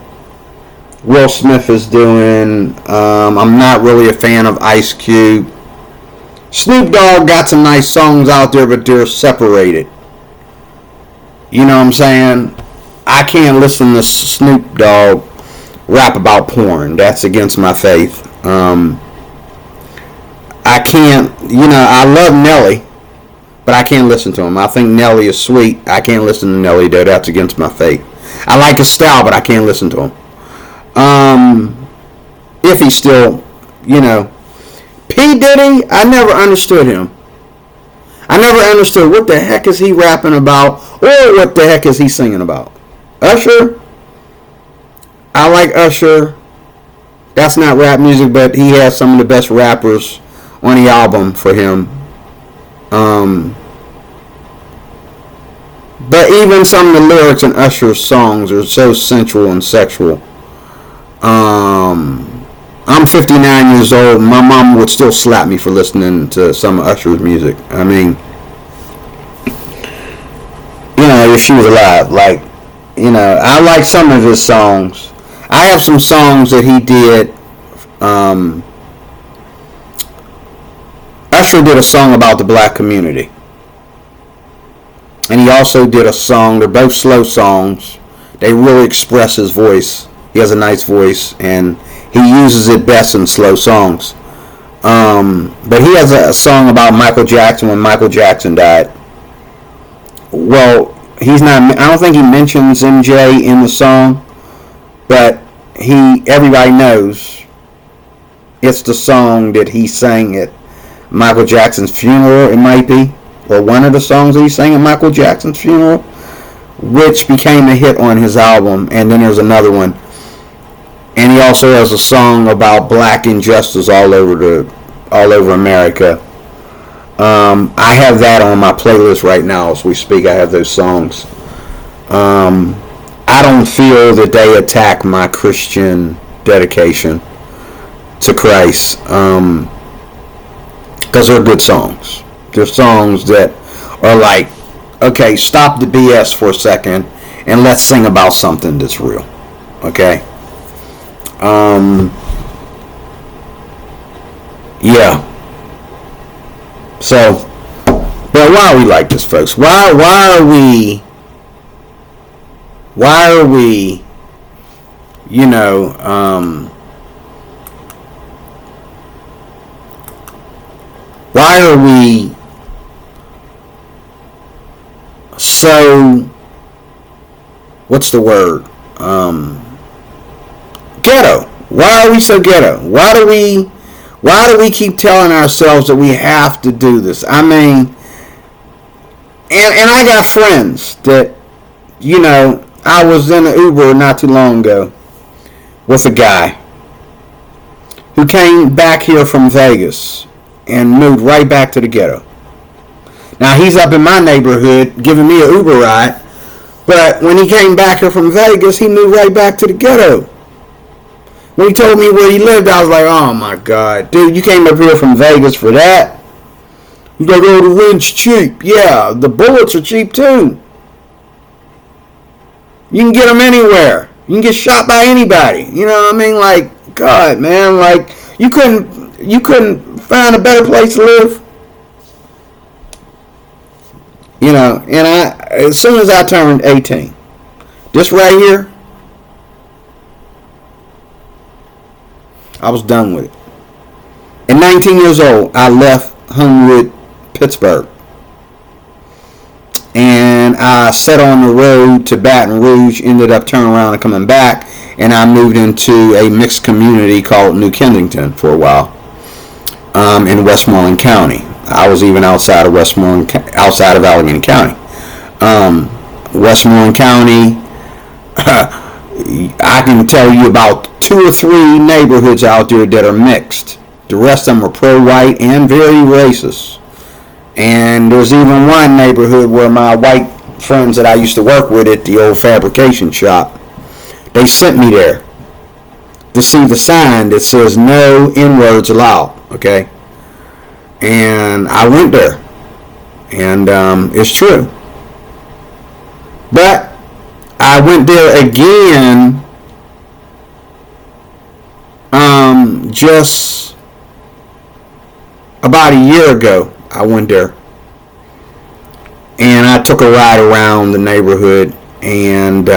Will Smith is doing. I'm not really a fan of Ice Cube. Snoop Dogg got some nice songs out there, but they're separated. You know what I'm saying? I can't listen to Snoop Dogg rap about porn. That's against my faith. I can't, I love Nelly, but I can't listen to him. I think Nelly is sweet. I can't listen to Nelly, though. That's against my faith. I like his style, but I can't listen to him. If he's still, P. Diddy, I never understood him. I never understood what the heck is he rapping about, or what the heck is he singing about. Usher, I like Usher. That's not rap music, but he has some of the best rappers on the album for him. But even some of the lyrics in Usher's songs are so sensual and sexual. I'm 59 years old. My mom would still slap me for listening to some of Usher's music. I mean, if she was alive. I like some of his songs. I have some songs that he did. Usher did a song about the black community. And he also did a song. They're both slow songs. They really express his voice. He has a nice voice, and he uses it best in slow songs. But he has a song about Michael Jackson when Michael Jackson died. Well, I don't think he mentions MJ in the song, but everybody knows it's the song that he sang at Michael Jackson's funeral, it might be, or one of the songs that he sang at Michael Jackson's funeral, which became a hit on his album. And then there's another one. And he also has a song about black injustice all over America. I have that on my playlist right now as we speak. I have those songs. I don't feel that they attack my Christian dedication to Christ, because they're good songs. They're songs that are like, okay, stop the BS for a second and let's sing about something that's real. Okay? Yeah. So, but why are we like this, folks? Why are we, why are we so, what's the word? Ghetto. Why are we so ghetto? Why do we keep telling ourselves that we have to do this? I mean, and I got friends that, I was in an Uber not too long ago with a guy who came back here from Vegas and moved right back to the ghetto. Now, he's up in my neighborhood giving me an Uber ride, but when he came back here from Vegas, he moved right back to the ghetto. When he told me where he lived, I was like, oh my God, dude, you came up here from Vegas for that? He's like, oh, the rent's cheap. Yeah, the bullets are cheap too. You can get them anywhere. You can get shot by anybody. You know what I mean? Like, God, man, like, you couldn't find a better place to live. And as soon as I turned 18, this right here, I was done with it. At 19 years old, I left Homewood, Pittsburgh. And I set on the road to Baton Rouge, ended up turning around and coming back. And I moved into a mixed community called New Kensington for a while, in Westmoreland County. I was even outside of Allegheny County. Westmoreland County, I can tell you about 2 or 3 neighborhoods out there that are mixed. The rest of them are pro-white and very racist. And there's even one neighborhood where my white friends that I used to work with at the old fabrication shop, they sent me there to see the sign that says no N-words allowed. Okay? And I went there. And it's true. But I went there again just about a year ago. I went there. And I took a ride around the neighborhood. And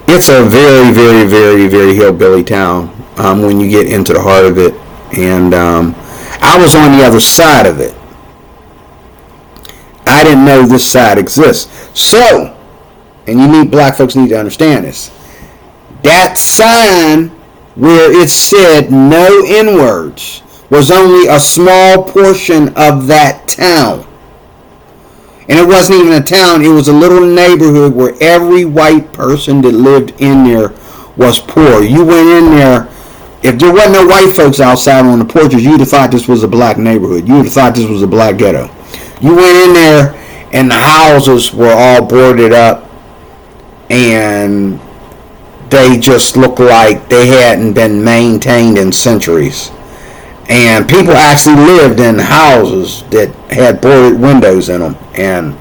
it's a very, very, very, very hillbilly town. when you get into the heart of it. And I was on the other side of it. I didn't know this side exists. So, and black folks need to understand this. That sign where it said no N-words was only a small portion of that town. And it wasn't even a town, it was a little neighborhood where every white person that lived in there was poor. You went in there, if there wasn't no white folks outside on the porches, you'd have thought this was a black neighborhood. You would have thought this was a black ghetto. You went in there and the houses were all boarded up and they just looked like they hadn't been maintained in centuries. And people actually lived in houses that had boarded windows in them. And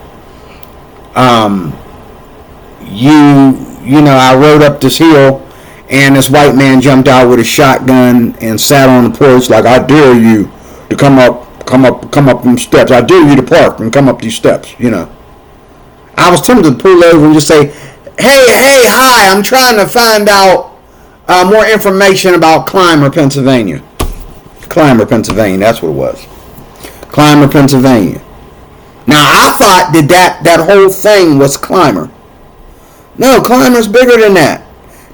I rode up this hill, and this white man jumped out with a shotgun and sat on the porch like, I dare you to come up them steps. I dare you to park and come up these steps. I was tempted to pull over and just say, hey, hi, I'm trying to find out more information about Clymer, Pennsylvania. Clymer, Pennsylvania, that's what it was. Clymer, Pennsylvania. Now, I thought that whole thing was Clymer. No, Clymer's bigger than that.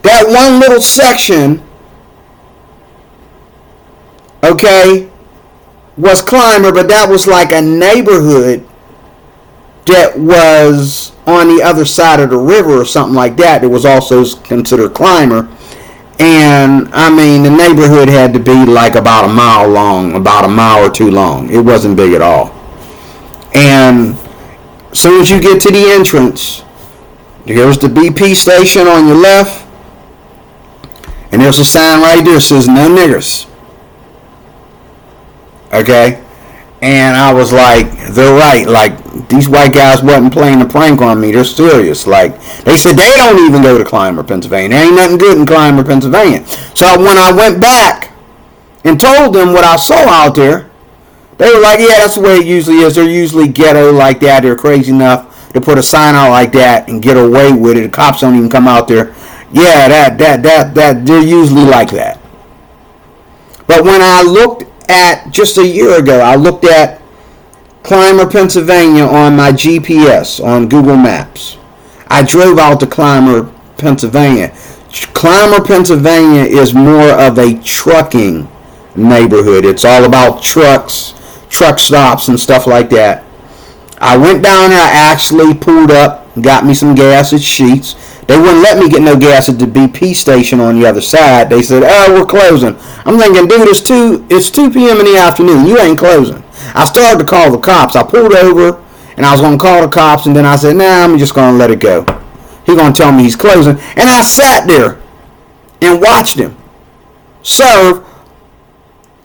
That one little section, okay, was Clymer, but that was like a neighborhood that was on the other side of the river or something like that. It was also considered Clymer. And, the neighborhood had to be like about a mile long, about a mile or two long. It wasn't big at all. And as soon as you get to the entrance, there's the BP station on your left. And there's a sign right there that says, no niggers. Okay? And I was like, they're right. Like, these white guys wasn't playing a prank on me. They're serious. Like, they said they don't even go to Clymer, Pennsylvania. There ain't nothing good in Clymer, Pennsylvania. So when I went back and told them what I saw out there, they were like, yeah, that's the way it usually is. They're usually ghetto like that. They're crazy enough to put a sign out like that and get away with it. The cops don't even come out there. Yeah, they're usually like that. But when I looked at, just a year ago, I looked at Clymer, Pennsylvania on my GPS on Google Maps. I drove out to Clymer, Pennsylvania. Clymer, Pennsylvania is more of a trucking neighborhood. It's all about trucks, truck stops and stuff like that. I went down there, I actually pulled up, got me some gas at Sheetz. They wouldn't let me get no gas at the BP station on the other side. They said, oh, we're closing. I'm thinking, dude, it's 2 p.m. in the afternoon. You ain't closing. I started to call the cops. I pulled over, and I was going to call the cops, and then I said, nah, I'm just going to let it go. He's going to tell me he's closing. And I sat there and watched him serve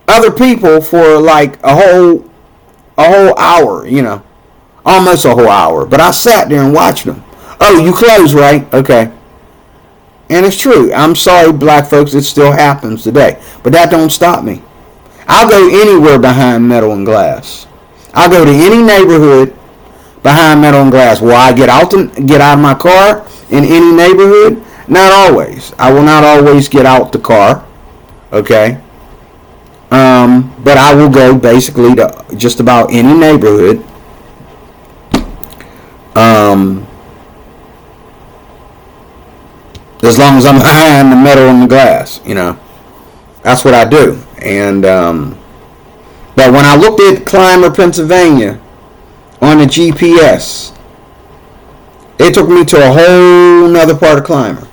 other people for like a whole hour, almost a whole hour. But I sat there and watched him. Oh, you close, right? Okay. And it's true. I'm sorry, black folks, it still happens today. But that don't stop me. I'll go anywhere behind metal and glass. I'll go to any neighborhood behind metal and glass. Will I get out of my car in any neighborhood? Not always. I will not always get out the car. Okay? But I will go basically to just about any neighborhood. As long as I'm behind the metal and the glass, that's what I do. And but when I looked at Clymer, Pennsylvania on the GPS, it took me to a whole nother part of Clymer.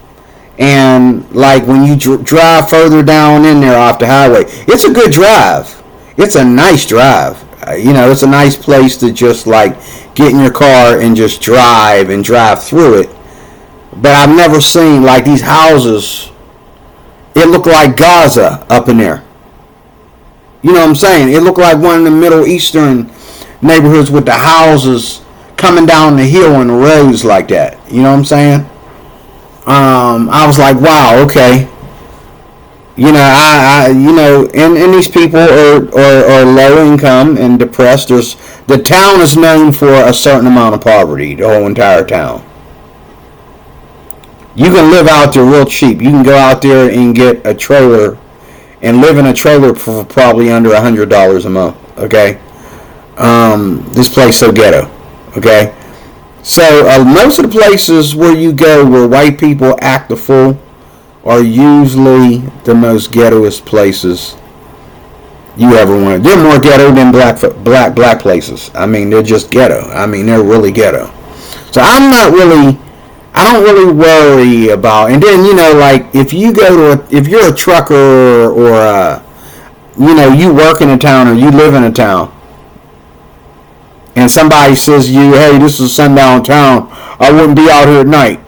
And like when you drive further down in there off the highway, it's a good drive. It's a nice drive. It's a nice place to just like get in your car and just drive through it. But I've never seen like these houses. It looked like Gaza up in there. You know what I'm saying? It looked like one of the Middle Eastern neighborhoods with the houses coming down the hill on the roads like that. You know what I'm saying? I was like, wow, okay. And these people are low income and depressed. The town is known for a certain amount of poverty, the whole entire town. You can live out there real cheap. You can go out there and get a trailer and live in a trailer for probably under $100 a month. Okay, this place so ghetto. Okay, so most of the places where you go where white people act a fool are usually the most ghettoest places you ever want. They're more ghetto than black places. I mean, they're just ghetto. I mean, they're really ghetto. So I don't really worry about. And then, like if you go to if you're a trucker or you work in a town or you live in a town, and somebody says to you, "Hey, this is a sundown town. I wouldn't be out here at night."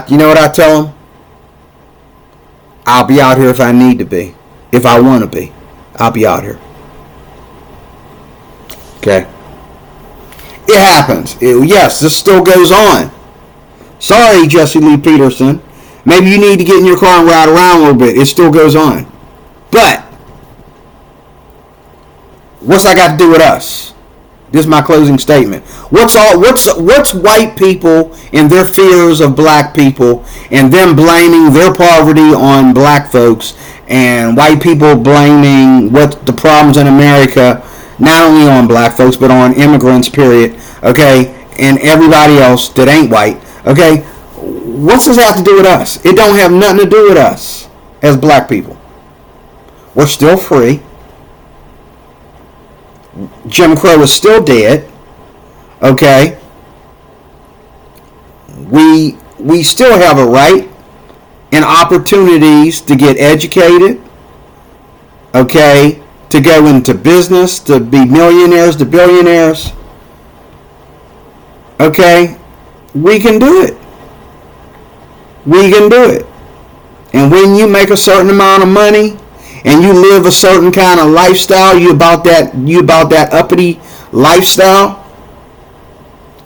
You know what I tell them? I'll be out here if I need to be. If I want to be, I'll be out here. Okay? It happens. Yes, this still goes on. Sorry, Jesse Lee Peterson. Maybe you need to get in your car and ride around a little bit. It still goes on. But, what's that got to do with us? This is my closing statement. What's white people and their fears of black people and them blaming their poverty on black folks and white people blaming what the problems in America not only on black folks but on immigrants, period, okay, and everybody else that ain't white, okay? What's this have to do with us? It don't have nothing to do with us as black people. We're still free. Jim Crow is still dead. Okay. We still have a right and opportunities to get educated. Okay. To go into business, to be millionaires, to billionaires. Okay. We can do it. We can do it. And when you make a certain amount of money, and you live a certain kind of lifestyle, you about that uppity lifestyle,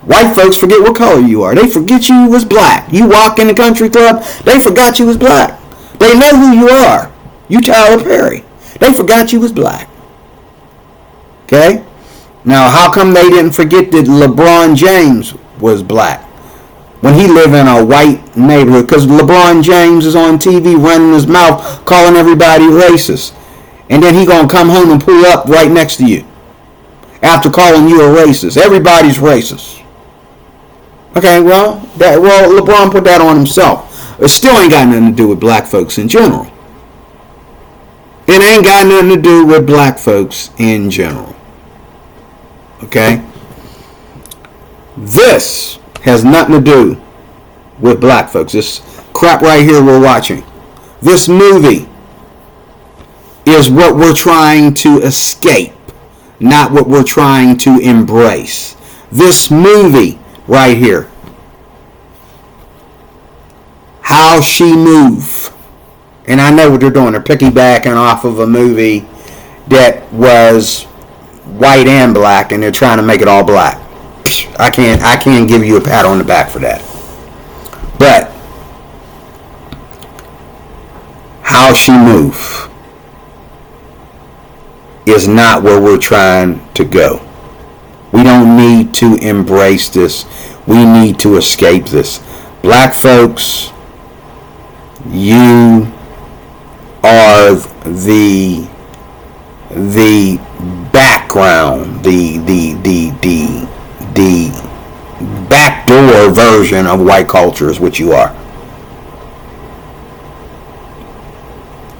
white folks forget what color you are. They forget you was black. You walk in the country club, they forgot you was black. They know who you are. You Tyler Perry. They forgot you was black. Okay? Now, how come they didn't forget that LeBron James was black when he lived in a white neighborhood? Because LeBron James is on TV running his mouth calling everybody racist, and then he gonna come home and pull up right next to you after calling you a racist. Everybody's racist. Okay, well LeBron put that on himself. It still ain't got nothing to do with black folks in general. It ain't got nothing to do with black folks in general. Okay? This has nothing to do with black folks. This crap right here we're watching. This movie is what we're trying to escape, not what we're trying to embrace. This movie right here. How She Move. And I know what they're doing. They're piggybacking off of a movie that was white and black, and they're trying to make it all black. I can't give you a pat on the back for that. But How She Move is not where we're trying to go. We don't need to embrace this. We need to escape this. Black folks, you are the background, the backdoor version of white culture is what you are.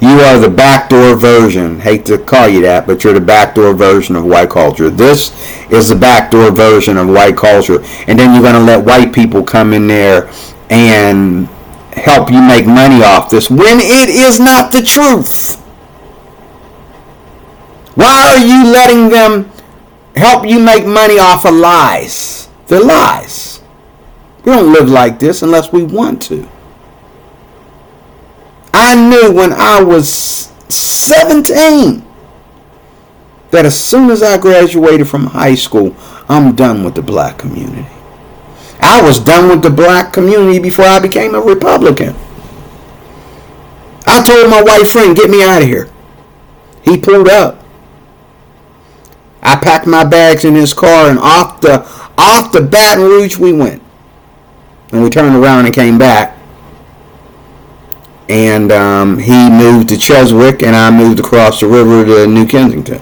You are the backdoor version. Hate to call you that, but you're the backdoor version of white culture. This is the backdoor version of white culture. And then you're going to let white people come in there and help you make money off this when it is not the truth. Why are you letting them help you make money off of lies? They're lies. We don't live like this unless we want to. I knew when I was 17 that as soon as I graduated from high school, I'm done with the black community. I was done with the black community before I became a Republican. I told my white friend, get me out of here. He pulled up. I packed my bags in his car, and off the Baton Rouge we went. And we turned around and came back. And he moved to Cheswick, and I moved across the river to New Kensington.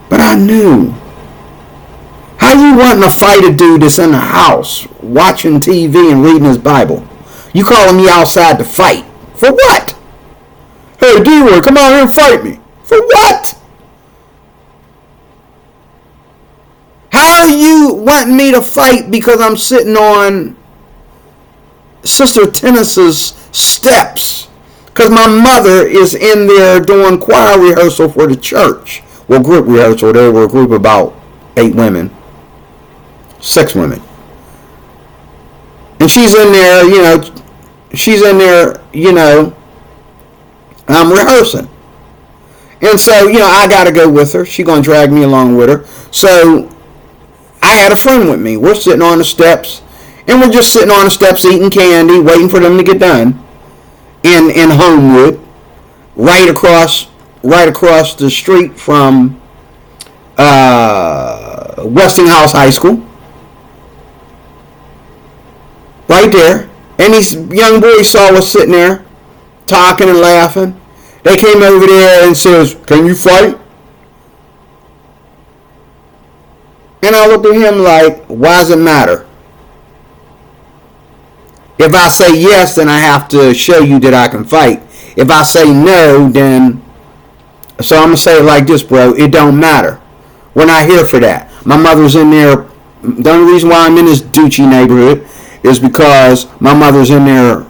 But I knew. How you wanting to fight a dude that's in the house watching TV and reading his Bible? You calling me outside to fight? For what? Hey, D-Roy, come out here and fight me. For what? How are you wanting me to fight because I'm sitting on Sister Tennis's steps? Because my mother is in there doing choir rehearsal for the church. Well, group rehearsal. There were a group of about 8 women. 6 women. And she's in there, I'm rehearsing. And so, I got to go with her. She's going to drag me along with her. So, I had a friend with me. We're sitting on the steps. And we're just sitting on the steps eating candy, waiting for them to get done. In Homewood. Right across the street from Westinghouse High School. Right there. And these young boys saw us sitting there, talking and laughing. They came over there and says, "Can you fight?" And I looked at him like, why does it matter? If I say yes, then I have to show you that I can fight. If I say no, then... So I'm going to say it like this, bro. It don't matter. We're not here for that. My mother's in there. The only reason why I'm in this Duchy neighborhood is because my mother's in there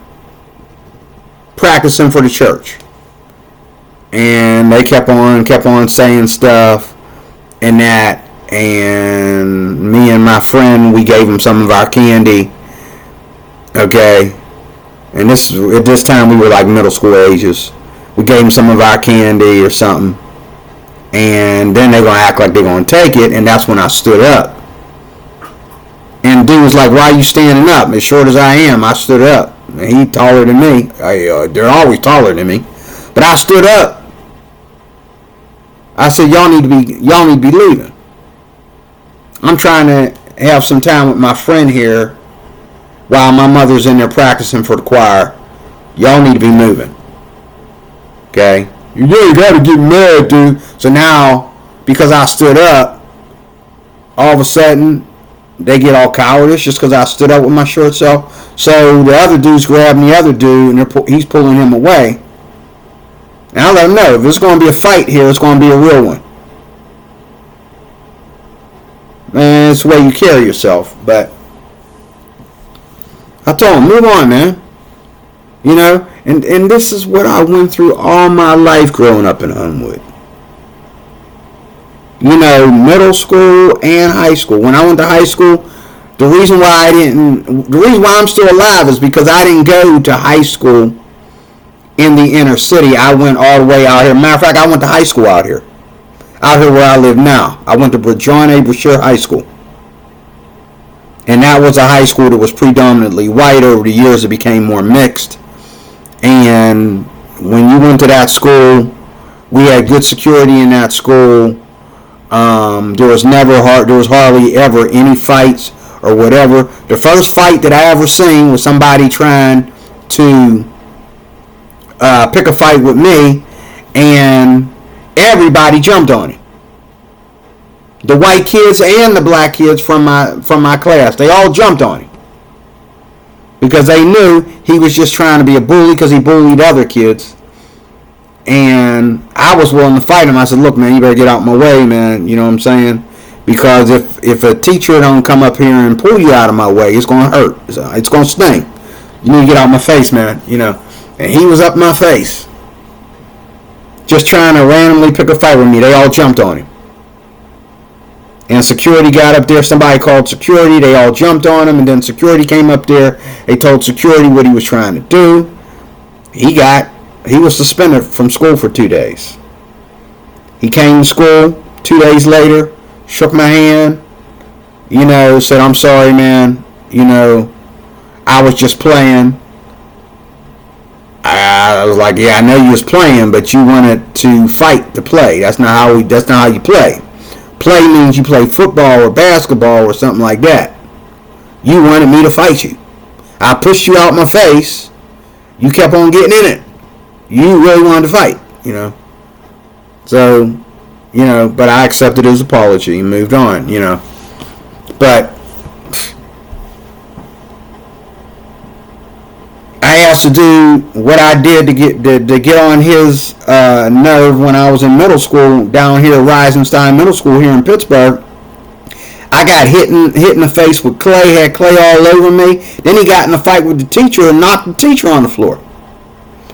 practicing for the church. And they kept on saying stuff and that. And me and my friend, we gave him some of our candy. Okay. And at this time we were like middle school ages. We gave him some of our candy or something. And then they're going to act like they're going to take it. And that's when I stood up. And dude was like, "Why are you standing up?" As short as I am, I stood up. And he taller than me. They're always taller than me. But I stood up. I said, y'all need to be leaving. I'm trying to have some time with my friend here while my mother's in there practicing for the choir. Y'all need to be moving. Okay? You gotta get mad, dude. So now, because I stood up, all of a sudden, they get all cowardice just because I stood up with my short self. So the other dude's grabbing the other dude, and he's pulling him away. And I let him know, if there's going to be a fight here, it's going to be a real one. Man, it's the way you carry yourself. But I told him, move on, man. And this is what I went through all my life growing up in Homewood. Middle school and high school. When I went to high school, the reason why I'm still alive is because I didn't go to high school in the inner city. I went all the way out here. Matter of fact, I went to high school out here where I live now. I went to John A. Brashear High School. And that was a high school that was predominantly white. Over the years, it became more mixed. And when you went to that school, we had good security in that school. There was hardly ever any fights or whatever. The first fight that I ever seen was somebody trying to pick a fight with me, and everybody jumped on him. The white kids and the black kids from my class, they all jumped on him because they knew he was just trying to be a bully because he bullied other kids. And I was willing to fight him. I said, "Look, man, you better get out my way, man." You know what I'm saying? Because if a teacher don't come up here and pull you out of my way, it's going to hurt. It's going to sting. You need to get out my face, man. And he was up my face, just trying to randomly pick a fight with me. They all jumped on him. And security got up there. Somebody called security. They all jumped on him. And then security came up there. They told security what he was trying to do. He was suspended from school for 2 days. He came to school 2 days later, shook my hand, said, "I'm sorry, man. I was just playing." I was like, "Yeah, I know you was playing, but you wanted to fight to play. That's not how you play. Play means you play football or basketball or something like that. You wanted me to fight you. I pushed you out my face, You kept on getting in it. You really wanted to fight, you know. So, you know, but I accepted his apology and moved on, you know. But I asked to do what I did to get on his nerve when I was in middle school down here at Reisenstein Middle School here in Pittsburgh. I got hit in the face with clay, had clay all over me. Then he got in a fight with the teacher and knocked the teacher on the floor.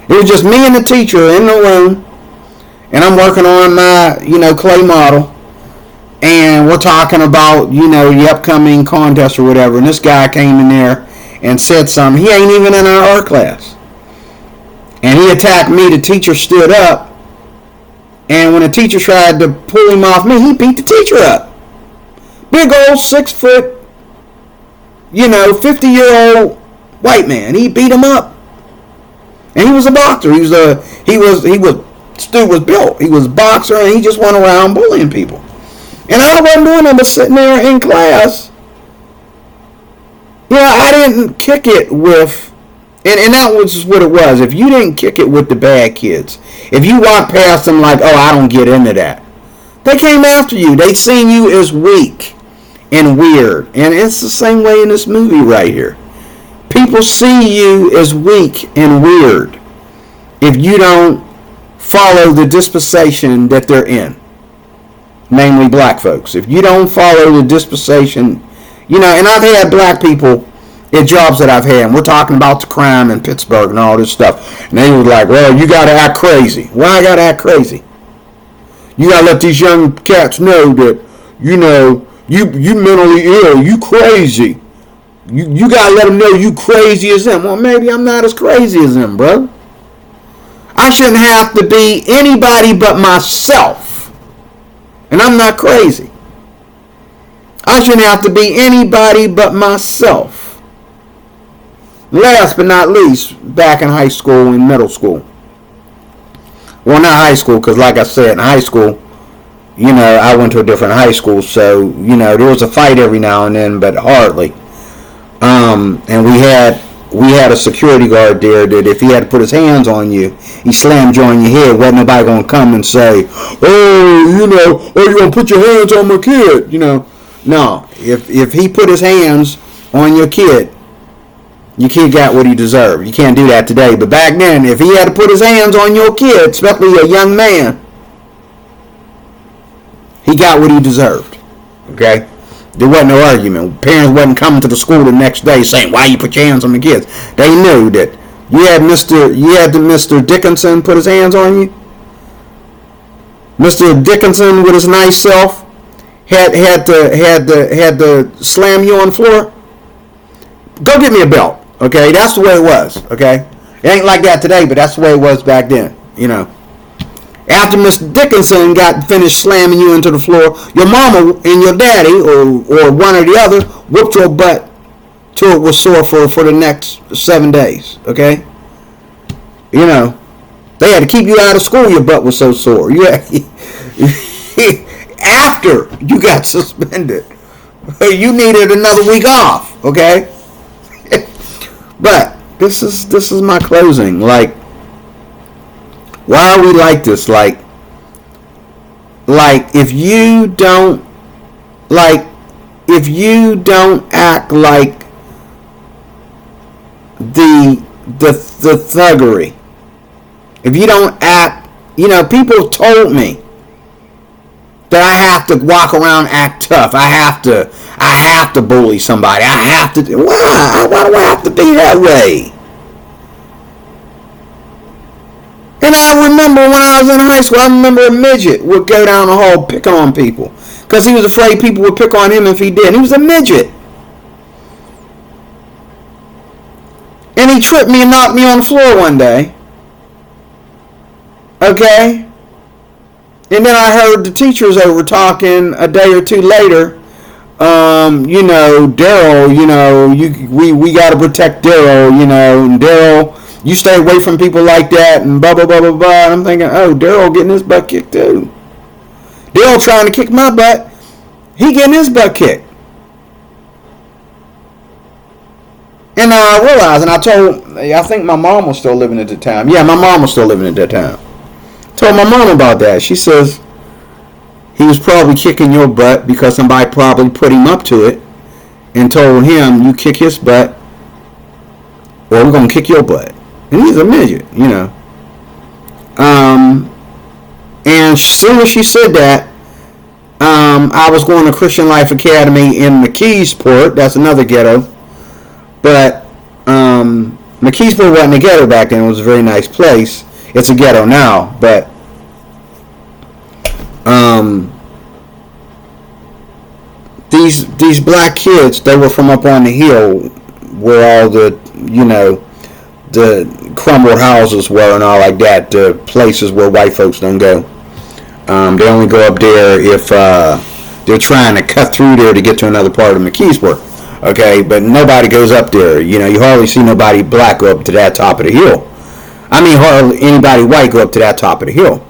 It was just me and the teacher in the room, and I'm working on my, you know, clay model, and we're talking about, you know, the upcoming contest or whatever, and this guy came in there and said something. He ain't even in our art class. And he attacked me. The teacher stood up, and when the teacher tried to pull him off me, he beat the teacher up. Big old 6 foot, you know, 50-year-old white man. He beat him up. And he was a boxer. Stu was built. He was a boxer, and he just went around bullying people. And I wasn't doing nothing but sitting there in class. You know, I didn't kick it with, and that was what it was. If you didn't kick it with the bad kids, if you walked past them like, oh, I don't get into that, they came after you. They seen you as weak and weird. And it's the same way in this movie right here. People see you as weak and weird if you don't follow the dispensation that they're in, namely black folks. If you don't follow the dispensation, you know, and I've had black people at jobs that I've had, and we're talking about the crime in Pittsburgh and all this stuff, and they were like, well, you got to act crazy. Why I got to act crazy? You got to let these young cats know that, you know, you mentally ill, you crazy. You got to let them know you crazy as them. Well, maybe I'm not as crazy as them, bro. I shouldn't have to be anybody but myself. And I'm not crazy. I shouldn't have to be anybody but myself. Last but not least, back in high school and middle school. Well, not high school, because like I said, in high school, you know, I went to a different high school, so, you know, there was a fight every now and then, but hardly. And we had a security guard there that if he had to put his hands on you, he slammed you on your head. Wasn't nobody going to come and say, oh, you know, oh, you going to put your hands on my kid, you know. No, if he put his hands on your kid got what he deserved. You can't do that today. But back then, if he had to put his hands on your kid, especially a young man, he got what he deserved. Okay? There wasn't no argument. Parents wasn't coming to the school the next day saying, why you put your hands on the kids? They knew that you had Mr. Dickinson put his hands on you. Mr. Dickinson with his nice self had to slam you on the floor. Go get me a belt. Okay? That's the way it was. Okay? It ain't like that today, but that's the way it was back then. You know. After Mr. Dickinson got finished slamming you into the floor, your mama and your daddy, or one or the other, whooped your butt till it was sore for the next 7 days. Okay? You know, they had to keep you out of school. Your butt was so sore. After you got suspended, you needed another week off. Okay? But this is my closing. Like, why are we like this? Like if you don't act like the thuggery, if you don't act, you know, people told me that I have to walk around, act tough. I have to bully somebody. I have to. Why do I have to be that way? And I remember when I was in high school, I remember a midget would go down the hall picking on people because he was afraid people would pick on him if he did. He was a midget. And he tripped me and knocked me on the floor one day. Okay? And then I heard the teachers over talking a day or two later. You know, Daryl, you know, we got to protect Daryl, you know, and Daryl, you stay away from people like that, and blah, blah, blah, blah, blah. And I'm thinking, oh, Daryl getting his butt kicked too. Daryl trying to kick my butt. He getting his butt kicked. And I realized, and I think my mom was still living at the time. Yeah, my mom was still living at that time. Told my mom about that. She says, he was probably kicking your butt because somebody probably put him up to it and told him, you kick his butt or we're going to kick your butt. And he's a midget, you know. And as soon as she said that, I was going to Christian Life Academy in McKeesport. That's another ghetto. But McKeesport wasn't a ghetto back then. It was a very nice place. It's a ghetto now. But these black kids, they were from up on the hill where all the, you know, the crumbled houses were and all like that. The places where white folks don't go. They only go up there if they're trying to cut through there to get to another part of McKeesport. Okay, but nobody goes up there. You know, you hardly see nobody black go up to that top of the hill. I mean, hardly anybody white go up to that top of the hill.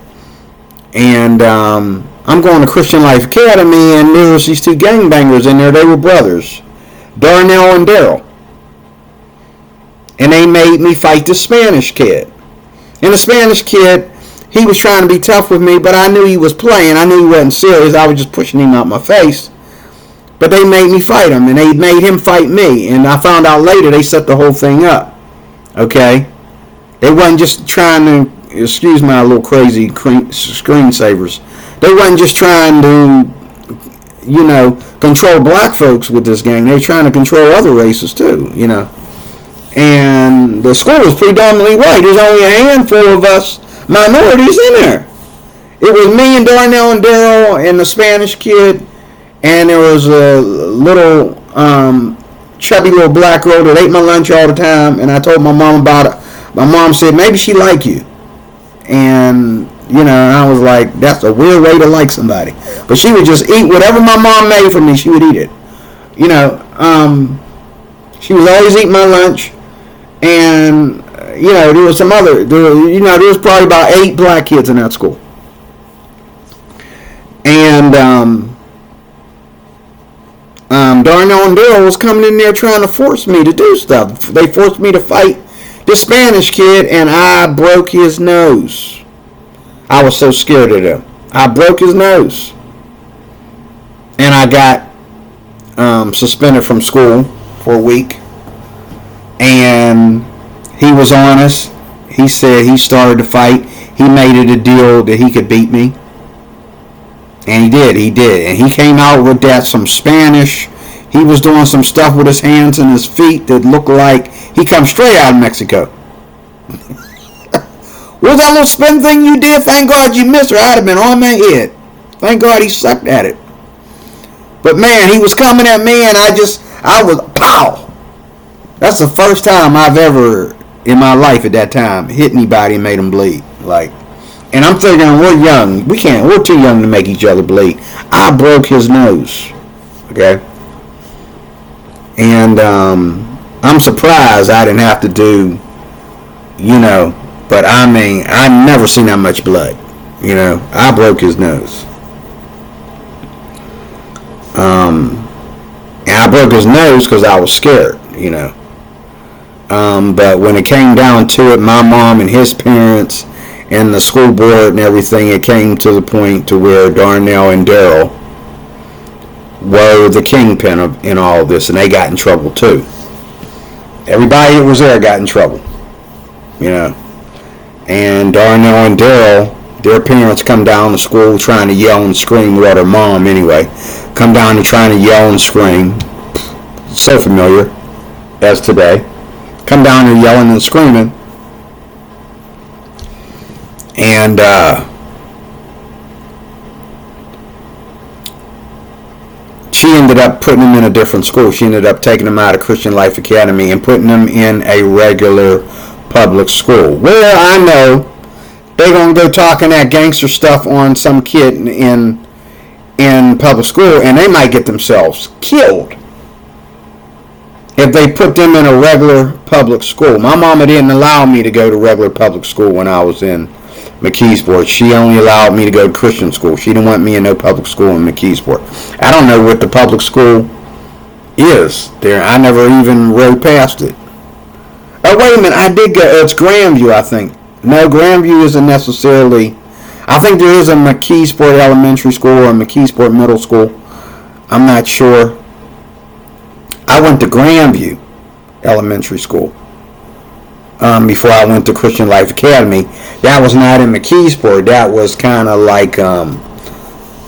And I'm going to Christian Life Academy, and there was these two gangbangers in there. They were brothers, Darnell and Daryl. And they made me fight the Spanish kid. And the Spanish kid, he was trying to be tough with me, but I knew he was playing. I knew he wasn't serious. I was just pushing him out my face. But they made me fight him, and they made him fight me. And I found out later they set the whole thing up. Okay? They wasn't just trying to, excuse my little crazy screensavers. They wasn't just trying to, you know, control black folks with this gang. They were trying to control other races too, you know. And the school was predominantly white. There's only a handful of us minorities in there. It was me and Darnell and Daryl and the Spanish kid, and there was a little chubby little black girl that ate my lunch all the time, and I told my mom about it. My mom said, maybe she like you. And, you know, I was like, that's a weird way to like somebody. But she would just eat whatever my mom made for me, she would eat it. You know, she was always eating my lunch. And, you know, there was some other, there was probably about 8 black kids in that school. And Darnell and Daryl was coming in there trying to force me to do stuff. They forced me to fight the Spanish kid, and I broke his nose. I was so scared of him. I broke his nose. And I got suspended from school for a week. And he was honest. He said he started to fight. He made it a deal that he could beat me. And he did. And he came out with that some Spanish. He was doing some stuff with his hands and his feet that looked like he come straight out of Mexico. What was that little spin thing you did? Thank God you missed, or I'd have been on my head. Thank God he sucked at it. But man, he was coming at me, and I was, pow! That's the first time I've ever, in my life at that time, hit anybody and made them bleed. Like, and I'm thinking, we're young. We're too young to make each other bleed. I broke his nose. Okay? And I'm surprised I didn't have to do, you know, but I mean, I've never seen that much blood. You know, I broke his nose. And I broke his nose because I was scared, you know. But when it came down to it, my mom and his parents and the school board and everything, it came to the point to where Darnell and Daryl were the kingpin in all of this, and they got in trouble too. Everybody that was there got in trouble, you know. And Darnell and Daryl, their parents come down to school trying to yell and scream, well, their mom anyway, come down and trying to yell and scream, so familiar as today, come down and yelling and screaming, and she ended up putting him in a different school. She ended up taking him out of Christian Life Academy and putting him in a regular public school. Where I know they're going to go talking that gangster stuff on some kid in public school, and they might get themselves killed if they put them in a regular public school. My mama didn't allow me to go to regular public school when I was in McKeesport. She only allowed me to go to Christian school. She didn't want me in no public school in McKeesport. I don't know what the public school is there. I never even rode past it. Oh, wait a minute. I did go. It's Grandview, I think. No, Grandview isn't necessarily. I think there is a McKeesport Elementary School or a McKeesport Middle School. I'm not sure. I went to Grandview Elementary School before I went to Christian Life Academy. That was not in McKeesport. That was kind of like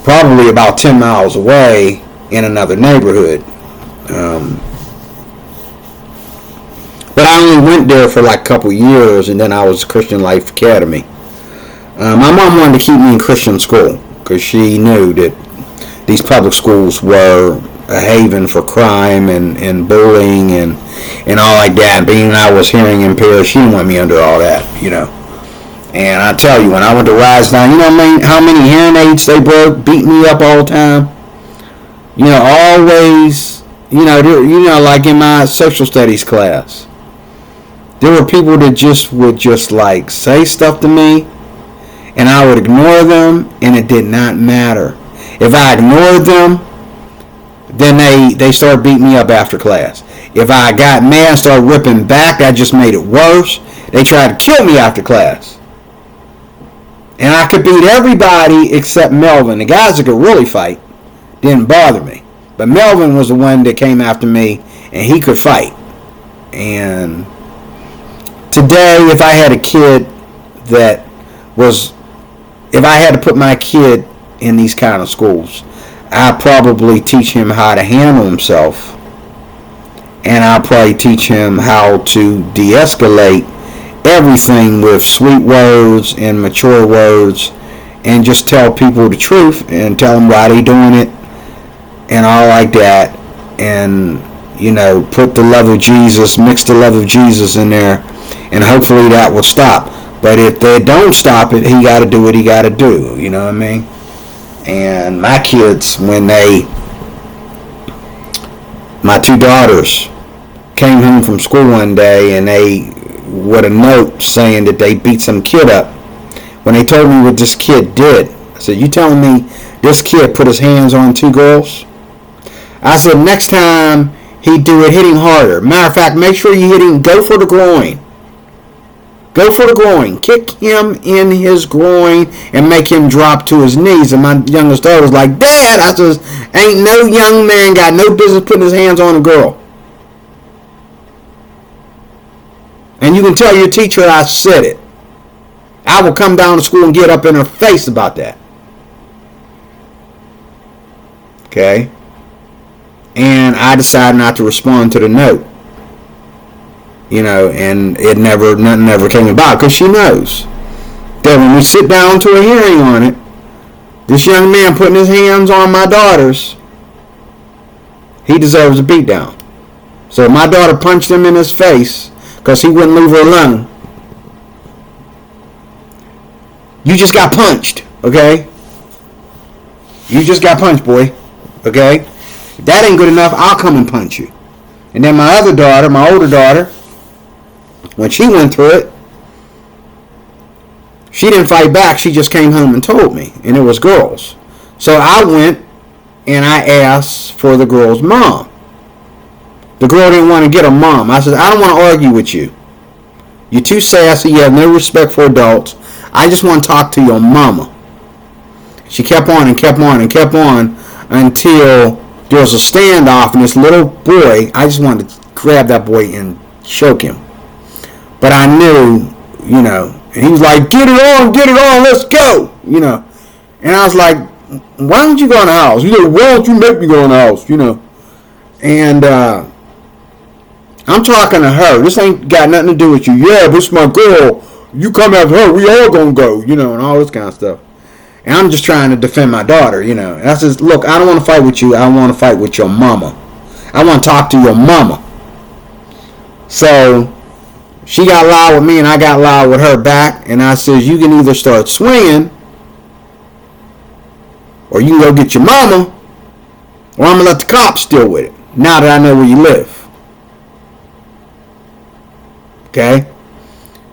probably about 10 miles away in another neighborhood. But I only went there for like a couple years, and then I was Christian Life Academy. My mom wanted to keep me in Christian school because she knew that these public schools were a haven for crime and bullying and all like that. Being I was hearing impaired, she didn't want me under all that, you know. And I tell you, when I went to Rise Down, you know how many hearing aids they broke, beat me up all the time. You know, always, you know, like in my social studies class, there were people that would like say stuff to me, and I would ignore them, and it did not matter. If I ignored them, then they started beating me up after class. If I got mad and started ripping back, that just made it worse. They tried to kill me after class. And I could beat everybody except Melvin. The guys that could really fight didn't bother me. But Melvin was the one that came after me, and he could fight. And today, if I had a kid if I had to put my kid in these kind of schools, I'd probably teach him how to handle himself. And I'll probably teach him how to de-escalate everything with sweet words and mature words, and just tell people the truth and tell them why they're doing it and all like that. And, you know, put the love of Jesus, mix the love of Jesus in there, and hopefully that will stop. But if they don't stop it, he got to do what he got to do. You know what I mean? And my kids, my two daughters came home from school one day, and they with a note saying that they beat some kid up. When they told me what this kid did, I said, "You telling me this kid put his hands on two girls?" I said, "Next time he do it, hit him harder. Matter of fact, make sure you hit him. Go for the groin. Go for the groin. Kick him in his groin and make him drop to his knees." And my youngest daughter was like, "Dad," I says, "ain't no young man got no business putting his hands on a girl." And you can tell your teacher I said it. I will come down to school and get up in her face about that. Okay? And I decided not to respond to the note. You know, and nothing never came about, because she knows that when we sit down to a hearing on it, this young man putting his hands on my daughters, he deserves a beatdown. So my daughter punched him in his face because he wouldn't leave her alone. You just got punched, okay? You just got punched, boy, okay? If that ain't good enough, I'll come and punch you. And then my other daughter, my older daughter, when she went through it, she didn't fight back. She just came home and told me. And it was girls. So I went and I asked for the girl's mom. The girl didn't want to get her mom. I said, "I don't want to argue with you. You're too sassy. You have no respect for adults. I just want to talk to your mama." She kept on and kept on and kept on until there was a standoff, and this little boy, I just wanted to grab that boy and choke him. But I knew, you know, and he was like, get it on, let's go, you know. And I was like, "Why don't you go in the house?" He said, "Why don't you make me go in the house, you know." And I'm talking to her. This ain't got nothing to do with you. "Yeah, this is my girl. You come after her, we all gonna go," you know, and all this kind of stuff. And I'm just trying to defend my daughter, you know. And I says, "Look, I don't want to fight with you. I want to fight with your mama. I want to talk to your mama." So she got loud with me, and I got loud with her back. And I says, "You can either start swinging, or you can go get your mama, or I'm going to let the cops deal with it, now that I know where you live." Okay?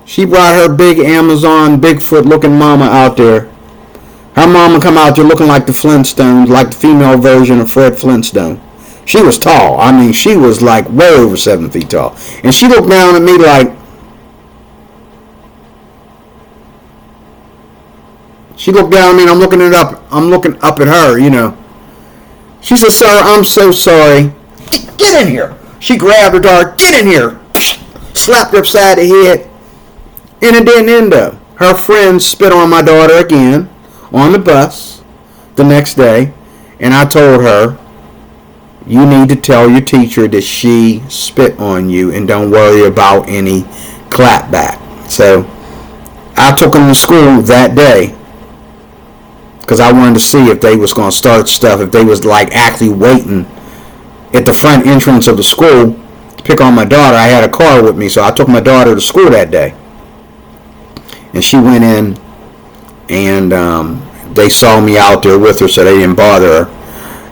She brought her big Amazon, Bigfoot looking mama out there. Her mama come out there looking like the Flintstones, like the female version of Fred Flintstone. She was tall. I mean, she was like way over 7 feet tall. And she looked down at me like, she looked down at me and I'm looking up at her, you know. She said, "Sir, I'm so sorry. Get in here." She grabbed her daughter. "Get in here." Slapped her upside the head. And it didn't end up. Her friends spit on my daughter again on the bus the next day. And I told her, "You need to tell your teacher that she spit on you and don't worry about any clapback." So I took them to school that day because I wanted to see if they was going to start stuff, if they was like actually waiting at the front entrance of the school to pick on my daughter. I had a car with me, so I took my daughter to school that day. And she went in, and they saw me out there with her, so they didn't bother her.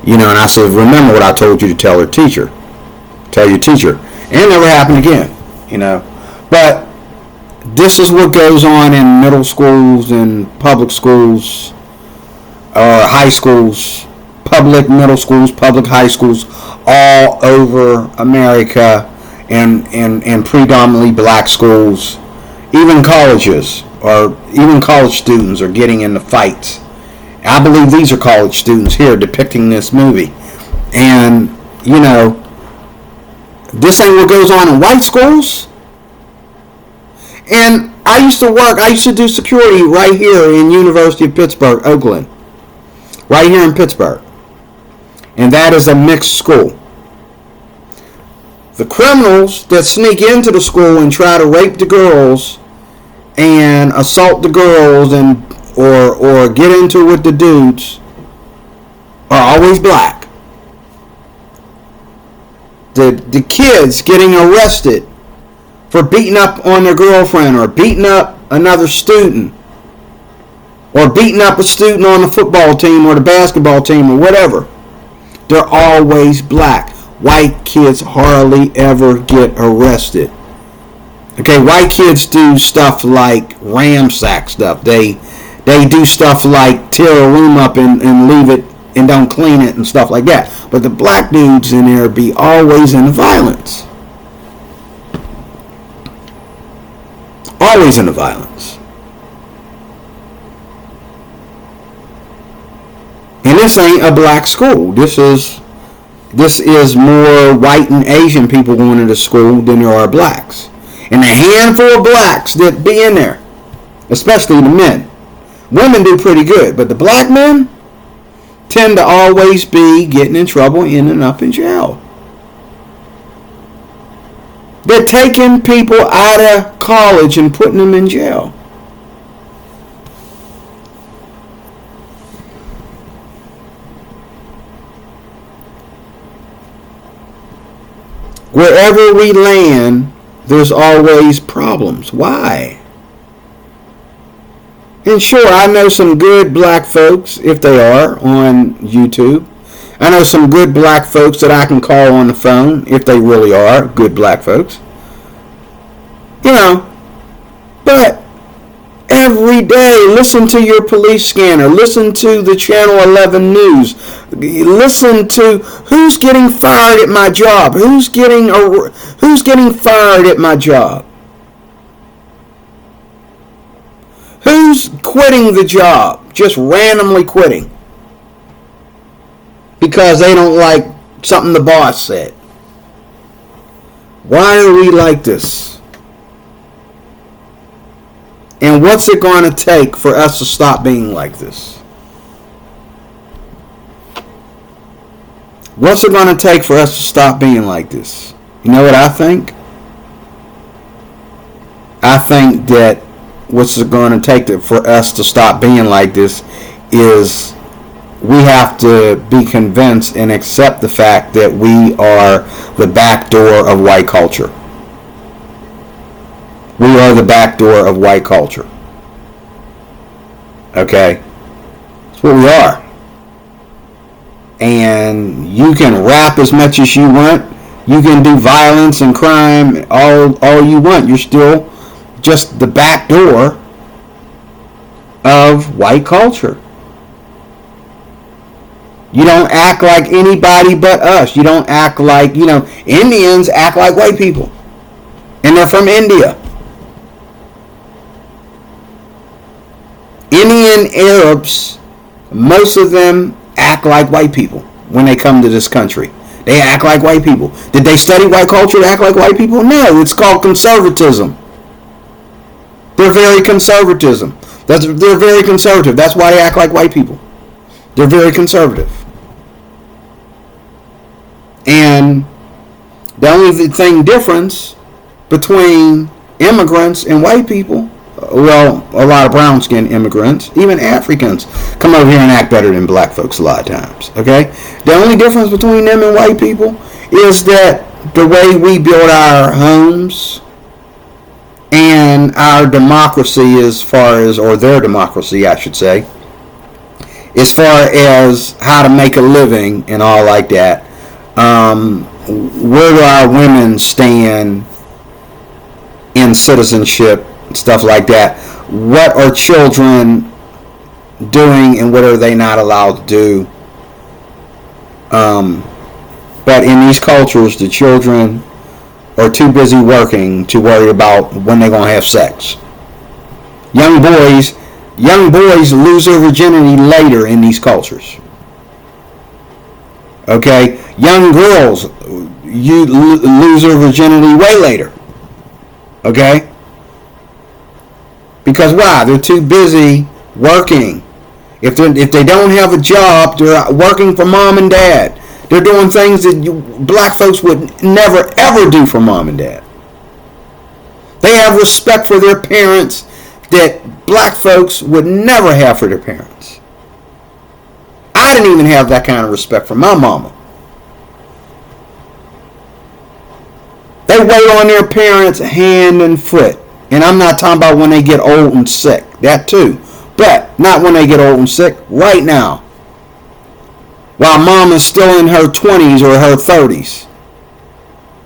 You know, and I said, "Remember what I told you to tell her teacher. Tell your teacher." And it never happened again, you know. But this is what goes on in middle schools and public schools, or high schools, public middle schools, public high schools, all over America, and predominantly black schools. Even colleges, or even college students are getting into fights. I believe these are college students here depicting this movie. And, you know, this ain't what goes on in white schools. And I used to do security right here in University of Pittsburgh, Oakland. Right here in Pittsburgh. And that is a mixed school. The criminals that sneak into the school and try to rape the girls and assault the girls and or get into it with the dudes are always black. The kids getting arrested for beating up on their girlfriend or beating up another student or beating up a student on the football team or the basketball team or whatever, they're always black. White kids hardly ever get arrested. Okay, white kids do stuff like ransack stuff. They do stuff like tear a room up and leave it and don't clean it and stuff like that. But the black dudes in there be always in violence. Always in the violence. And this ain't a black school. This is more white and Asian people going into school than there are blacks. And a handful of blacks that be in there, especially the men. Women do pretty good, but the black men tend to always be getting in trouble, in and up in jail. They're taking people out of college and putting them in jail. Wherever we land, there's always problems. Why? And sure, I know some good black folks, if they are, on YouTube. I know some good black folks that I can call on the phone, if they really are good black folks. You know, but every day, listen to your police scanner. Listen to the Channel 11 news. Listen to who's getting fired at my job. Who's getting fired at my job. Who's quitting the job, just randomly quitting because they don't like something the boss said? Why are we like this? And what's it going to take for us to stop being like this? What's it going to take for us to stop being like this? You know what I think? I think that what's it going to take for us to stop being like this is we have to be convinced and accept the fact that we are the back door of white culture. We are the back door of white culture. Okay? That's what we are. And you can rap as much as you want. You can do violence and crime all you want. You're still just the back door of white culture. You don't act like anybody but us. You don't act like, Indians act like white people. And they're from India. Indian Arabs, most of them act like white people when they come to this country. They act like white people. Did they study white culture to act like white people? No, it's called conservatism. They're very conservative. They're very conservative. That's why they act like white people. They're very conservative. And the only thing difference between immigrants and white people, well, a lot of brown-skinned immigrants, even Africans, come over here and act better than black folks a lot of times. Okay? The only difference between them and white people is that the way we build our homes and our democracy or their democracy, I should say, as far as how to make a living and all like that, where do our women stand in citizenship, stuff like that? What are children doing and what are they not allowed to do? But in these cultures, the children are too busy working to worry about when they're going to have sex. Young boys lose their virginity later in these cultures. Okay? Young girls lose their virginity way later. Okay? Because why? They're too busy working. If they don't have a job, they're working for mom and dad. They're doing things that black folks would never ever do for mom and dad. They have respect for their parents that black folks would never have for their parents. I didn't even have that kind of respect for my mama. They wait on their parents hand and foot. And I'm not talking about when they get old and sick. That too. But not when they get old and sick. Right now. While mom is still in her 20s or her 30s.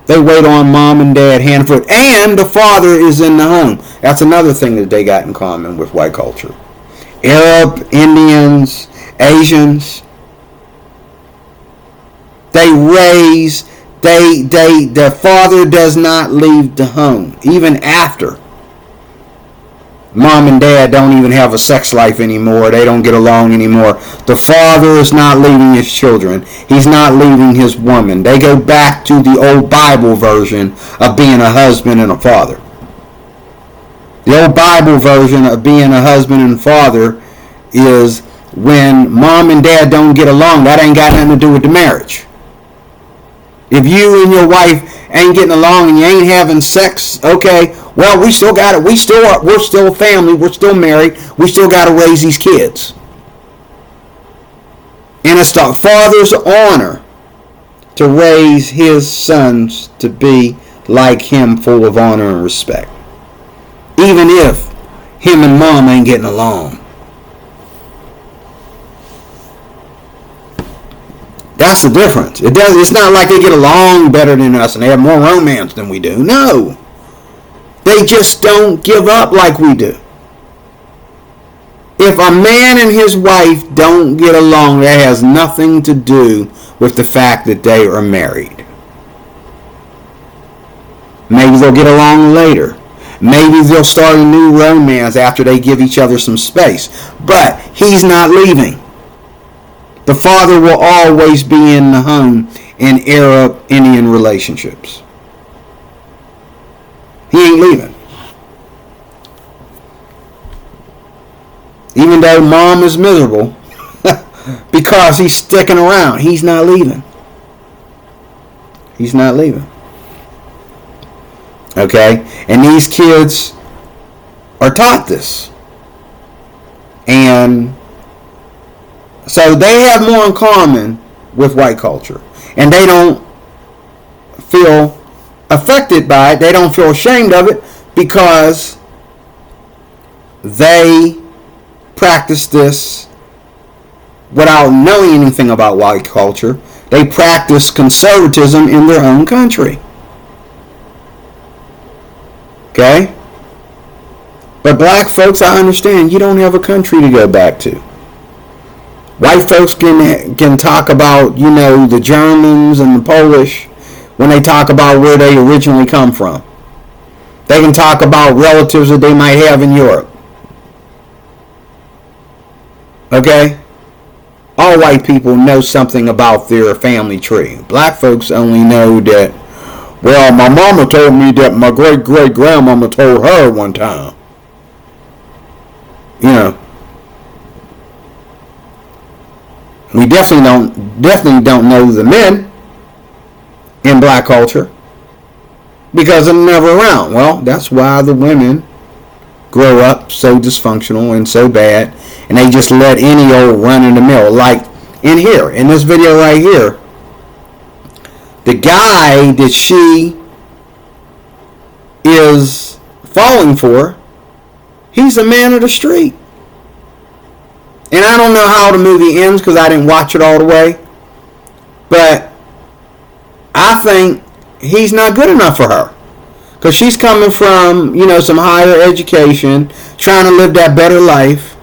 They wait on mom and dad hand and foot. And the father is in the home. That's another thing that they got in common with white culture. Arab, Indians, Asians. They raise... the father does not leave the home. Even after. Mom and dad don't even have a sex life anymore. They don't get along anymore. The father is not leaving his children. He's not leaving his woman. They go back to the old Bible version of being a husband and a father. The old Bible version of being a husband and father is when mom and dad don't get along. That ain't got nothing to do with the marriage. If you and your wife ain't getting along and you ain't having sex, okay, well, we still got it. We're still a family. We're still married. We still got to raise these kids. And it's the father's honor to raise his sons to be like him, full of honor and respect. Even if him and mom ain't getting along. That's the difference. It's not like they get along better than us and they have more romance than we do. No. They just don't give up like we do. If a man and his wife don't get along, that has nothing to do with the fact that they are married. Maybe they'll get along later. Maybe they'll start a new romance after they give each other some space. But he's not leaving. The father will always be in the home in Arab-Indian relationships. He ain't leaving. Even though mom is miserable because he's sticking around, he's not leaving. He's not leaving. Okay? And these kids are taught this. And so they have more in common with white culture. And they don't feel affected by it. They don't feel ashamed of it because they practice this without knowing anything about white culture. They practice conservatism in their own country. Okay? But black folks, I understand, you don't have a country to go back to. White folks can talk about, you know, the Germans and the Polish when they talk about where they originally come from. They can talk about relatives that they might have in Europe. Okay? All white people know something about their family tree. Black folks only know that, well, my mama told me that my great-great-grandmama told her one time. You know. We definitely don't know the men in black culture because they're never around. Well, that's why the women grow up so dysfunctional and so bad, and they just let any old run in the mill. Like in here, in this video right here, the guy that she is falling for, he's a man of the street. And I don't know how the movie ends because I didn't watch it all the way. But I think he's not good enough for her. Because she's coming from, you know, some higher education, trying to live that better life.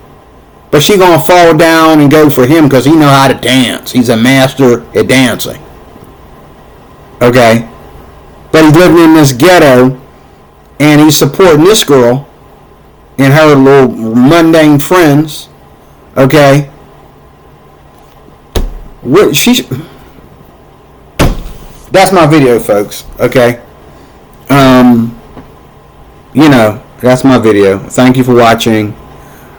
But she's going to fall down and go for him because he knows how to dance. He's a master at dancing. Okay? But he's living in this ghetto and he's supporting this girl and her little mundane friends. Okay. That's my video, folks. Okay. You know, that's my video. Thank you for watching.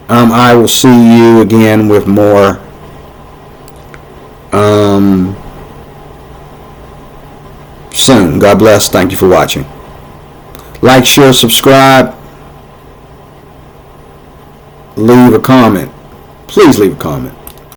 I will see you again with more. Soon. God bless. Thank you for watching. Like, share, subscribe. Leave a comment. Please leave a comment.